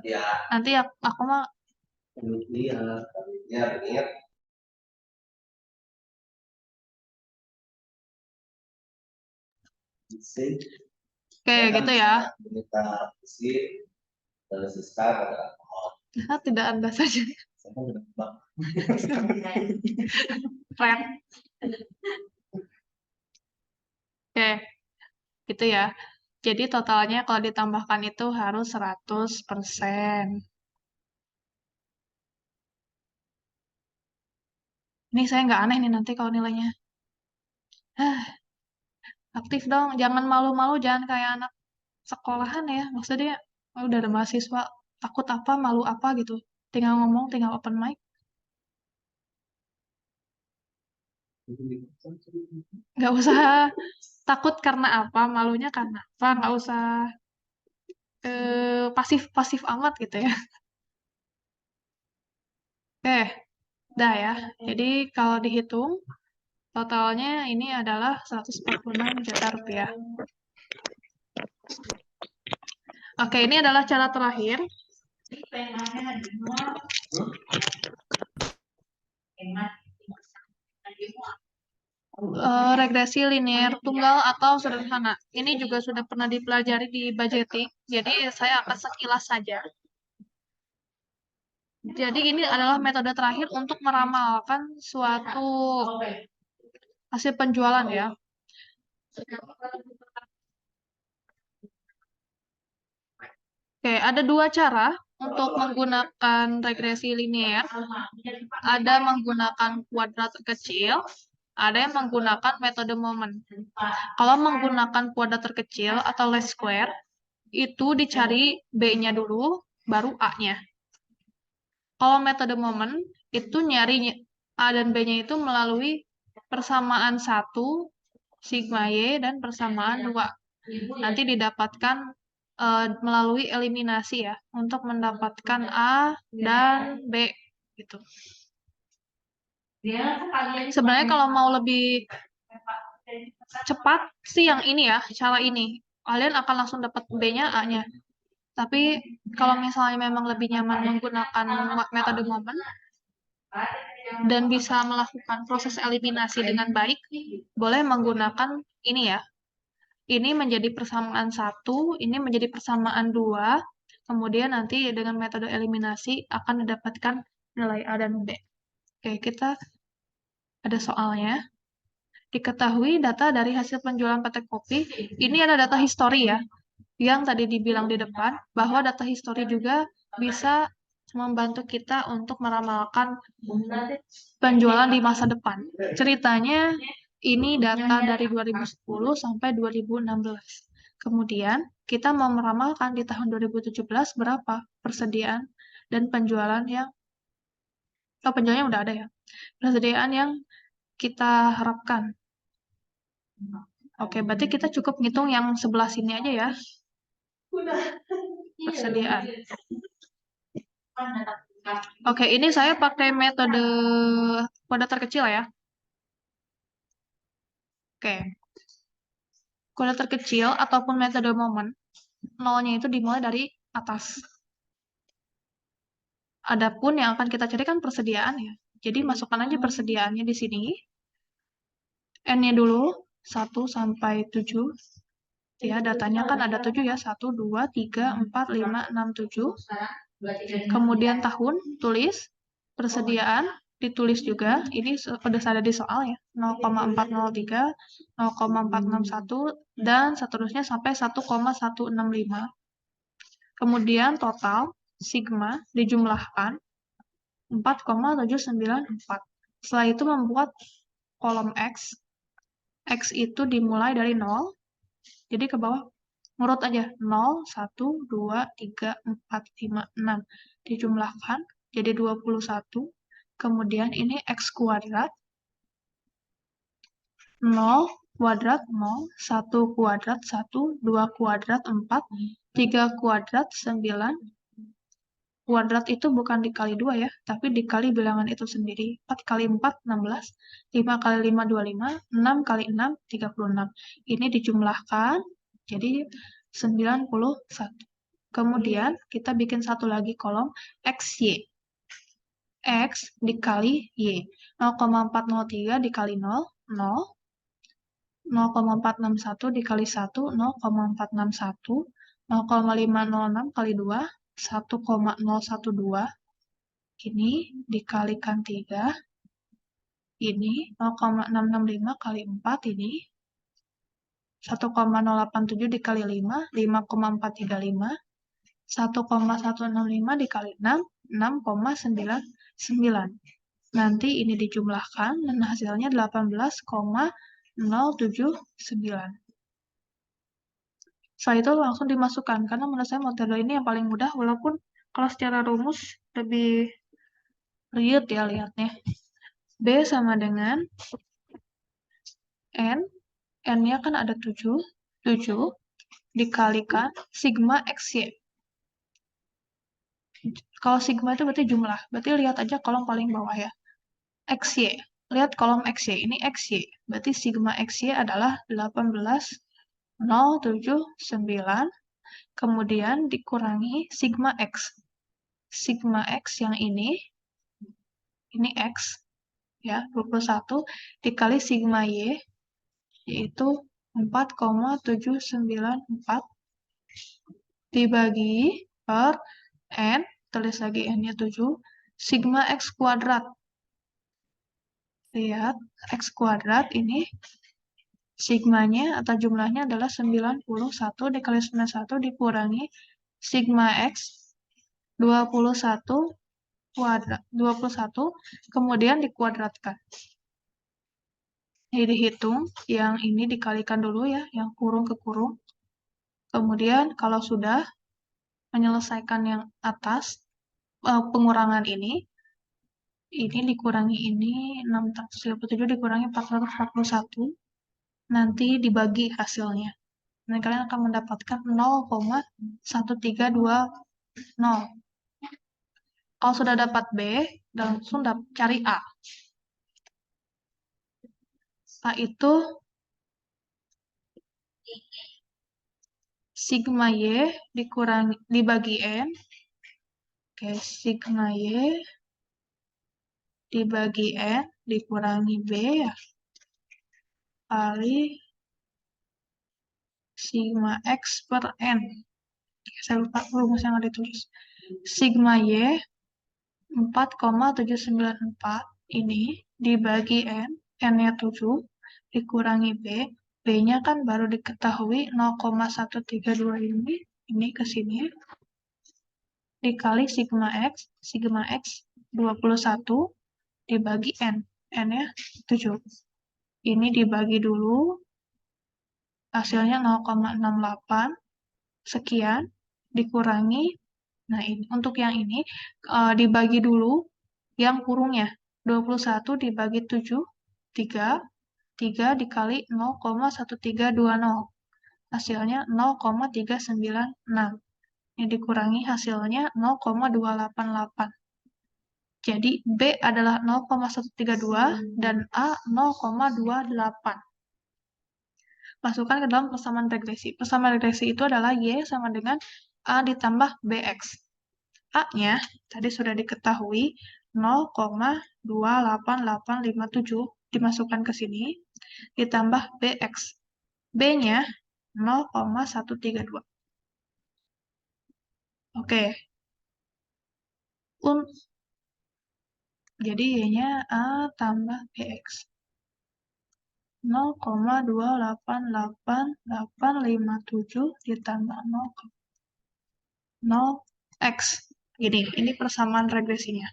Ya, Nanti aku mah penelitian. Ya, ingat. Oke, gitu ya. Berita isi dari Siska pada Nah, tidak ada saja. Keren. Oke, gitu ya. Jadi totalnya kalau ditambahkan itu harus 100%. Ini saya nggak aneh nih nanti kalau nilainya. Aktif dong, jangan malu-malu, jangan kayak anak sekolahan ya. Maksudnya udah ada mahasiswa, takut apa, malu apa gitu. Tinggal ngomong, tinggal open mic. Nggak usah takut karena apa, malunya karena apa. Nggak usah pasif-pasif amat gitu ya. Oke, dah ya. Jadi kalau dihitung, totalnya ini adalah 146 juta rupiah. Oke, ini adalah cara terakhir. Regresi linear tunggal atau sederhana. Ini juga sudah pernah dipelajari di budgeting, jadi saya akan sekilas saja. Jadi ini adalah metode terakhir untuk meramalkan suatu hasil penjualan ya. Oke, ada dua cara untuk menggunakan regresi linear. Ada menggunakan kuadrat terkecil, ada yang menggunakan metode momen. Kalau menggunakan kuadrat terkecil atau least square, itu dicari B-nya dulu, baru A-nya. Kalau metode momen, itu nyari A dan B-nya itu melalui persamaan 1, sigma Y, dan persamaan 2. Nanti didapatkan melalui eliminasi ya, untuk mendapatkan A dan B. Gitu. Sebenarnya kalau mau lebih cepat sih yang ini ya, cara ini. Kalian akan langsung dapat B-nya, A-nya. Tapi kalau misalnya memang lebih nyaman menggunakan metode momen dan bisa melakukan proses eliminasi dengan baik, boleh menggunakan ini ya. Ini menjadi persamaan 1, ini menjadi persamaan 2, kemudian nanti dengan metode eliminasi akan mendapatkan nilai A dan B. Oke, kita ada soalnya. Diketahui data dari hasil penjualan PT Kopi, ini ada data histori ya, yang tadi dibilang di depan, bahwa data histori juga bisa membantu kita untuk meramalkan penjualan di masa depan. Ceritanya, ini data dari 2010 sampai 2016. Kemudian, kita mau meramalkan di tahun 2017 berapa persediaan dan penjualan yang, penjualannya udah ada ya, persediaan yang kita harapkan. Oke, berarti kita cukup ngitung yang sebelah sini aja ya. Persediaan. Oke, ini saya pakai metode kuadrat terkecil ya. Oke. Kuadrat terkecil ataupun metode momen, nolnya itu dimulai dari atas. Adapun yang akan kita cari kan persediaan ya. Jadi masukkan aja persediaannya di sini. N-nya dulu, 1 sampai 7. Ya, datanya kan ada 7 ya. 1, 2, 3, 4, 5, 6, 7. Kemudian tahun, tulis. Persediaan, ditulis juga. Ini sudah ada di soal ya. 0,403, 0,461, dan seterusnya sampai 1,165. Kemudian total, sigma, dijumlahkan 4,794. Setelah itu membuat kolom X. X itu dimulai dari 0. Jadi ke bawah ngurut aja. 0, 1, 2, 3, 4, 5, 6. Dijumlahkan jadi 21. Kemudian ini X kuadrat. 0 kuadrat 0, 1 kuadrat 1, 2 kuadrat 4, 3 kuadrat 9. Kuadrat itu bukan dikali 2 ya, tapi dikali bilangan itu sendiri. 4 kali 4, 16. 5 kali 5, 25. 6 kali 6, 36. Ini dijumlahkan, jadi 91. Kemudian, kita bikin satu lagi kolom XY. X dikali Y. 0,403 dikali 0, 0. 0,461 dikali 1, 0,461. 0,506 kali 2, 1,012. Ini dikalikan 3. Ini 0,665 kali 4 ini. 1,087 dikali 5, 5,435. 1,165 dikali 6, 6,99. Nanti ini dijumlahkan dan hasilnya 18,079. Setelah itu langsung dimasukkan, karena menurut saya metode ini yang paling mudah, walaupun kalau secara rumus lebih riut ya lihatnya. B sama dengan N, N-nya kan ada 7, 7 dikalikan sigma XY. Kalau sigma itu berarti jumlah. Berarti lihat aja kolom paling bawah ya. XY. Lihat kolom XY. Ini XY. Berarti sigma XY adalah 18,079. Kemudian dikurangi sigma X. Sigma X yang ini X, ya, 21, dikali sigma Y, yaitu 4,794, dibagi per N, tulis lagi N-nya 7, sigma X kuadrat. Lihat, X kuadrat ini sigmanya atau jumlahnya adalah 91 dikali 91 dikurangi sigma X 21 kuadrat, 21 kemudian dikuadratkan. Jadi dihitung, yang ini dikalikan dulu ya, yang kurung ke kurung. Kemudian kalau sudah menyelesaikan yang atas, pengurangan ini dikurangi ini, 637 dikurangi 441, nanti dibagi hasilnya. Dan kalian akan mendapatkan 0,1320. Kalau sudah dapat B, langsung cari A. A itu sigma Y dibagi N. Oke, sigma Y dibagi N dikurangi B ya. Kali sigma X per N. Saya lupa rumus yang ada ditulis. Sigma Y 4,794 ini dibagi N, N-nya 7, dikurangi B. B-nya kan baru diketahui 0,132 ini ke sini. Dikali sigma X 21 dibagi N, N-nya 7. Ini dibagi dulu, hasilnya 0,68 sekian, dikurangi, nah ini, untuk yang ini, dibagi dulu yang kurungnya, 21 dibagi 7, 3 dikali 0,1320, hasilnya 0,396. Ini dikurangi hasilnya 0,288. Jadi B adalah 0,132 dan A 0,28. Masukkan ke dalam persamaan regresi. Persamaan regresi itu adalah Y sama dengan A ditambah BX. A-nya tadi sudah diketahui 0,28857 dimasukkan ke sini, ditambah BX. B-nya 0,132. Oke. Jadi Y-nya A tambah BX. 0,28857 ditambah 0X. Ini persamaan regresinya.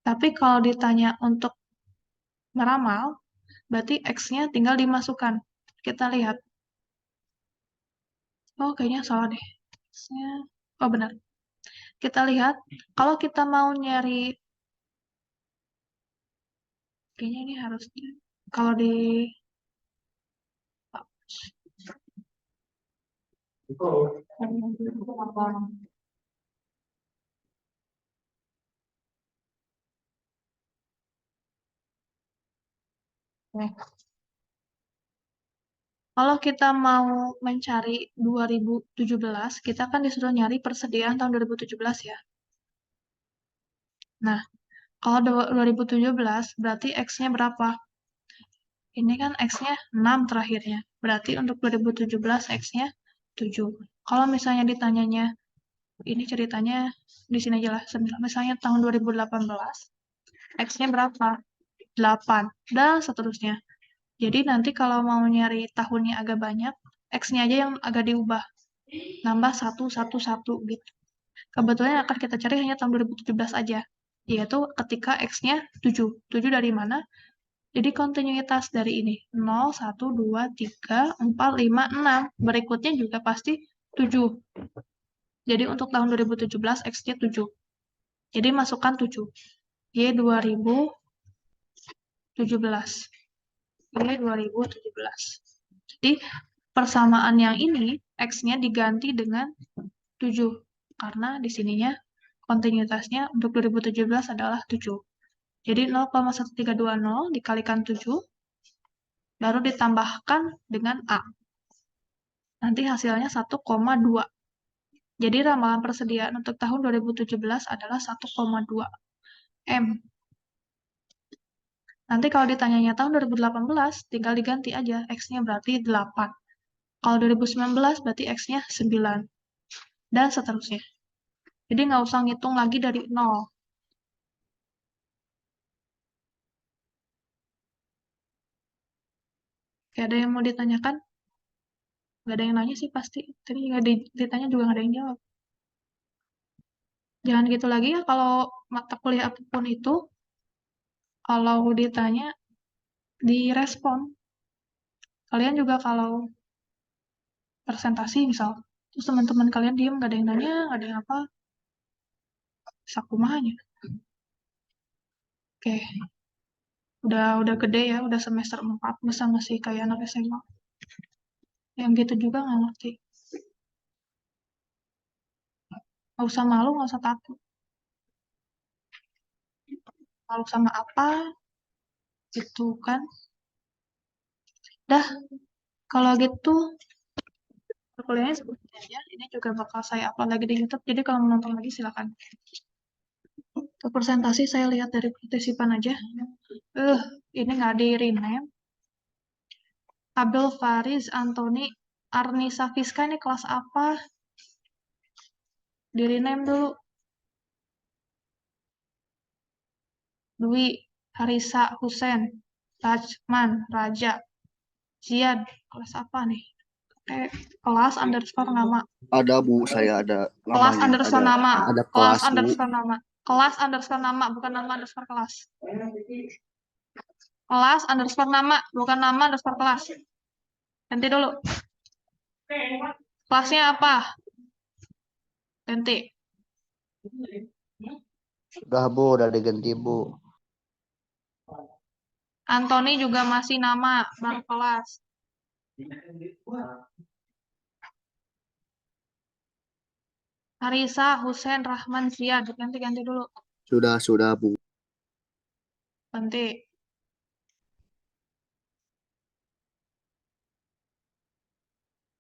Tapi kalau ditanya untuk meramal, berarti X-nya tinggal dimasukkan. Kita lihat. Oh, kayaknya salah deh. X-nya, oh benar. Kita lihat, kalau kita mau nyari, kayaknya ini harus, kalau di, kalau kita mau mencari 2017, kita kan disuruh nyari persediaan tahun 2017 ya. Nah, kalau 2017, berarti X-nya berapa? Ini kan X-nya 6 terakhirnya. Berarti untuk 2017 X-nya 7. Kalau misalnya ditanyanya, ini ceritanya di sini aja lah. Misalnya tahun 2018, X-nya berapa? 8. Dan seterusnya. Jadi nanti kalau mau nyari tahunnya agak banyak, X-nya aja yang agak diubah. Nambah 1 gitu. Kebetulan yang akan kita cari hanya tahun 2017 aja. Yaitu ketika X-nya 7. 7 dari mana? Jadi kontinuitas dari ini. 0, 1, 2, 3, 4, 5, 6. Berikutnya juga pasti 7. Jadi untuk tahun 2017 X-nya 7. Jadi masukkan 7. Y 2017. Y 2017. Jadi persamaan yang ini X-nya diganti dengan 7. Karena di sininya kontinuitasnya untuk 2017 adalah 7. Jadi 0,1320 dikalikan 7, baru ditambahkan dengan A. Nanti hasilnya 1,2. Jadi ramalan persediaan untuk tahun 2017 adalah 1,2 M. Nanti kalau ditanyanya tahun 2018, tinggal diganti aja. X-nya berarti 8. Kalau 2019 berarti X-nya 9. Dan seterusnya. Jadi nggak usah ngitung lagi dari 0. Oke, ada yang mau ditanyakan? Nggak ada yang nanya sih pasti. Tadi nggak ditanya juga nggak ada yang jawab. Jangan gitu lagi ya kalau mata kuliah apapun itu, kalau ditanya, direspon. Kalian juga kalau presentasi misal, terus teman-teman kalian diem, nggak ada yang nanya, nggak ada yang apa, sakumahanya. Oke, udah gede ya, udah semester 4, masa masih kayak anak SMA. Yang gitu juga nggak ngerti. Nggak usah malu, nggak usah takut. Malu sama apa, gitu kan. Dah, kalau gitu, kuliahnya seperti aja. Ini juga bakal saya upload lagi di YouTube, jadi kalau mau nonton lagi silakan. Untuk presentasi saya lihat dari partisipan aja. Ini nggak di rename. Abel Faris, Anthony, Arnisa Fiska ini kelas apa? Di rename dulu. Dwi, Harisa, Husen, Rajman, Raja, Ziad, kelas apa nih? Kelas underscore nama. Ada Bu, saya ada Kelas namanya. underscore nama. Ada Kelas kelas Bu. underscore nama. Kelas underscore nama, bukan nama underscore kelas. Kelas underscore nama, bukan nama underscore kelas. Ganti dulu. Kelasnya apa? Ganti. Sudah Bu, udah diganti Bu. Anthony juga masih nama, baru kelas. Harisa, Husen, Rahman, Ziad. Ganti dulu. Sudah Bu. Ganti.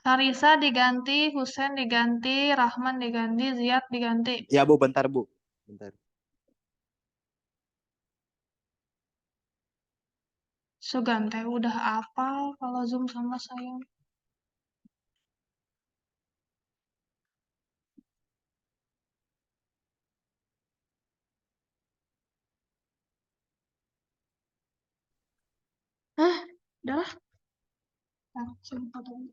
Harisa diganti, Husen diganti, Rahman diganti, Ziad diganti. Ya Bu, bentar Bu. Bentar. Sugante udah apa kalau Zoom sama saya? Udahlah. Nah, sumpah dulu.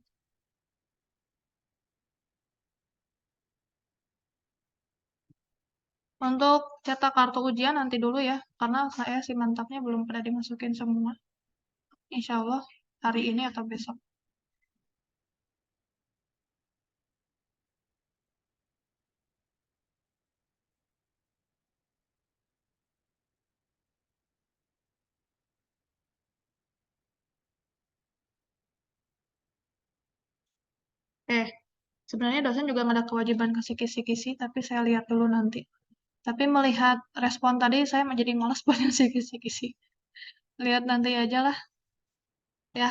Untuk cetak kartu ujian nanti dulu ya, karena saya si mantapnya belum pada dimasukin semua. Insya Allah hari ini atau besok. Sebenarnya dosen juga nggak ada kewajiban kasih kisi-kisi, tapi saya lihat dulu nanti. Tapi melihat respon tadi, saya menjadi malas buat ngasih kisi-kisi. Lihat nanti aja lah. Ya,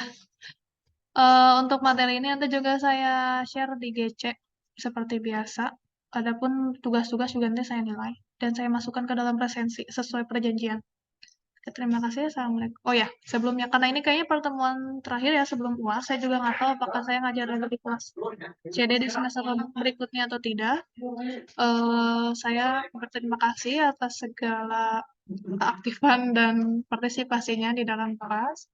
untuk materi ini nanti juga saya share di GC seperti biasa. Adapun tugas-tugas juga nanti saya nilai dan saya masukkan ke dalam presensi sesuai perjanjian. Oke, terima kasih. Assalamualaikum. Oh ya, sebelumnya karena ini kayaknya pertemuan terakhir ya sebelum UAS, saya juga nggak tahu apakah saya ngajar lagi di kelas CD di semester berikutnya atau tidak. Saya berterima kasih atas segala keaktifan dan partisipasinya di dalam kelas.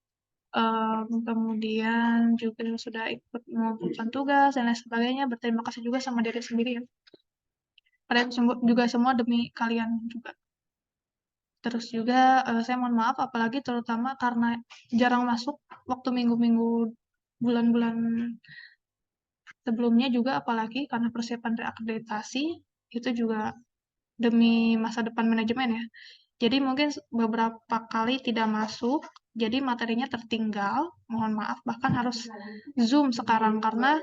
Kemudian juga sudah ikut mengumpulkan tugas dan lain sebagainya. Berterima kasih juga sama diri sendiri ya. Kalian juga semua demi kalian juga. Terus juga saya mohon maaf apalagi terutama karena jarang masuk waktu minggu-minggu bulan-bulan sebelumnya juga apalagi karena persiapan reakreditasi itu juga demi masa depan manajemen ya. Jadi mungkin beberapa kali tidak masuk, jadi materinya tertinggal, mohon maaf, bahkan harus Zoom sekarang karena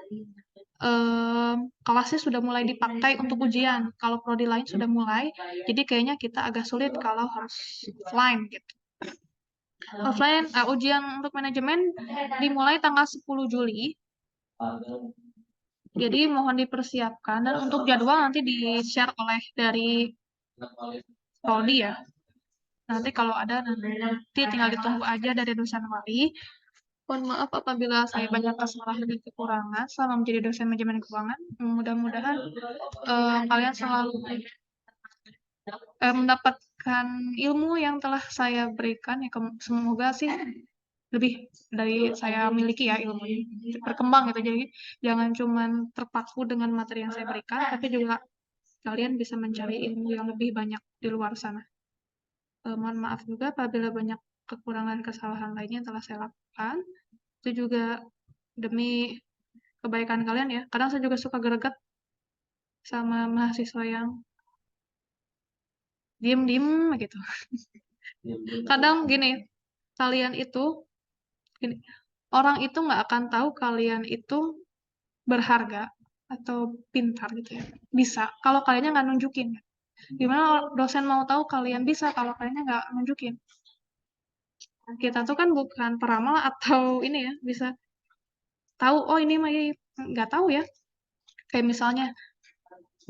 kelasnya sudah mulai dipakai untuk ujian. Kalau prodi lain sudah mulai, jadi kayaknya kita agak sulit kalau harus offline gitu. Offline, ujian untuk manajemen dimulai tanggal 10 Juli. Jadi mohon dipersiapkan dan untuk jadwal nanti di-share oleh dari prodi ya. Nanti kalau ada nanti tinggal ditunggu aja dari dosen wali. Mohon maaf apabila saya banyak kesalahan dan kekurangan selama menjadi dosen manajemen keuangan. Mudah-mudahan kalian selalu mendapatkan ilmu yang telah saya berikan ya. Semoga sih lebih dari saya miliki ya ilmunya berkembang gitu. Jadi jangan cuman terpaku dengan materi yang saya berikan, tapi juga kalian bisa mencari ilmu yang lebih banyak di luar sana. Mohon maaf juga apabila banyak kekurangan kesalahan lainnya yang telah saya lakukan. Itu juga demi kebaikan kalian ya. Kadang saya juga suka greget sama mahasiswa yang diem-diem gitu. Kadang gini, kalian itu gini, orang itu nggak akan tahu kalian itu berharga atau pintar gitu ya. Bisa kalau kaliannya nggak nunjukin. Gimana dosen mau tahu kalian bisa kalau kaliannya nggak nunjukin? Kita tuh kan bukan peramal atau ini ya, bisa tahu, oh ini mah nggak tahu ya. Kayak misalnya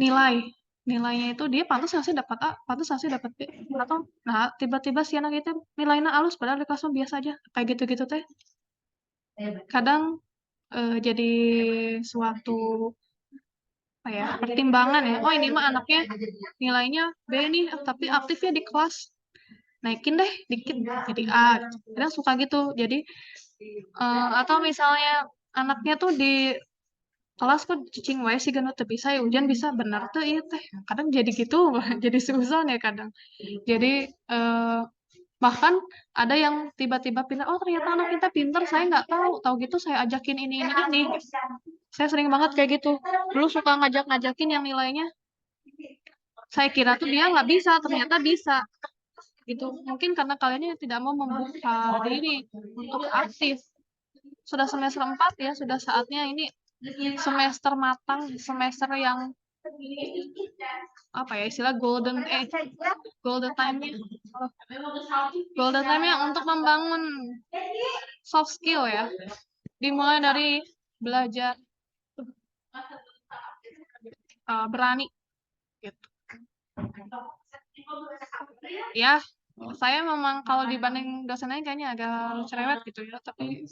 nilainya itu dia pantas nggak sih dapat A, pantas nggak sih dapat B, atau nah tiba-tiba si anak itu nilainya halus padahal di kelasnya biasa aja, kayak gitu-gitu teh. Kadang jadi suatu apa ya pertimbangan ya. Oh ini mah anaknya nilainya B nih, tapi aktifnya di kelas. Naikin deh dikit jadi A. Kadang suka gitu. Jadi atau misalnya anaknya tuh di kelas kok cicing wae sih gana teu bisa ya ujian bisa bener tuh iya teh. Kadang jadi gitu, jadi susah ya kadang. Jadi bahkan ada yang tiba-tiba pintar, oh ternyata anak kita pintar, saya nggak tahu gitu saya ajakin ini. Saya sering banget kayak gitu. Dulu suka ngajak-ngajakin yang nilainya saya kira tuh dia nggak bisa, ternyata bisa. Gitu. Mungkin karena kaliannya tidak mau membuka diri untuk aktif. Sudah semester 4 ya, sudah saatnya ini semester matang, semester yang apa ya istilah golden time-nya. Golden time-nya untuk membangun soft skill ya. Dimulai dari belajar berani gitu. Ya, saya memang kalau dibanding dosen lain kayaknya agak cerewet gitu ya, tapi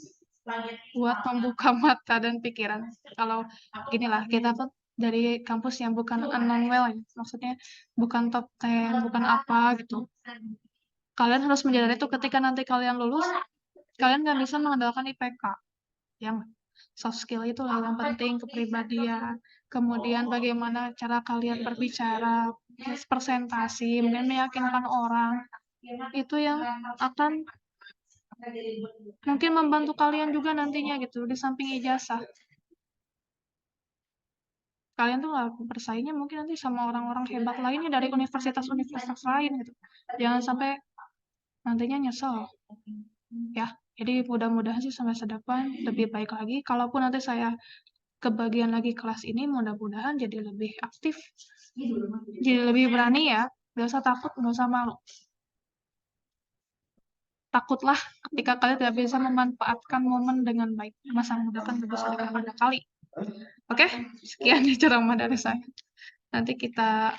buat membuka mata dan pikiran. Kalau ginilah, kita tuh dari kampus yang bukan non-well ya, maksudnya bukan top 10, bukan apa gitu. Kalian harus menyadari itu ketika nanti kalian lulus, kalian nggak bisa mengandalkan IPK. Yang soft skill itu yang penting, kepribadian, kemudian bagaimana cara kalian berbicara, presentasi, meyakinkan orang, itu yang akan mungkin membantu kalian juga nantinya gitu, di samping ijazah. Kalian tuh nggak bersaingnya mungkin nanti sama orang-orang hebat lainnya dari universitas-universitas lain gitu. Jangan sampai nantinya nyesel. Ya, jadi mudah-mudahan sih semester depan lebih baik lagi. Kalaupun nanti saya kebagian lagi kelas ini, mudah-mudahan jadi lebih aktif, jadi lebih berani ya. Gak usah takut, gak usah malu. Takutlah ketika kalian tidak bisa memanfaatkan momen dengan baik. Masa muda kan gak bisa dengan kali. Oke, sekian ceramah dari saya. Nanti kita,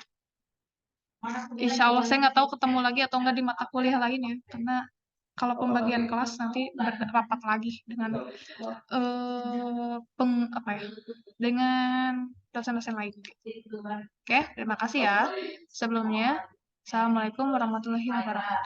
insya Allah saya nggak tahu ketemu lagi atau nggak di mata kuliah lain ya, karena kalau pembagian kelas nanti berrapat lagi dengan dengan dosen-dosen lain. Oke, terima kasih ya. Sebelumnya, Assalamualaikum warahmatullahi wabarakatuh.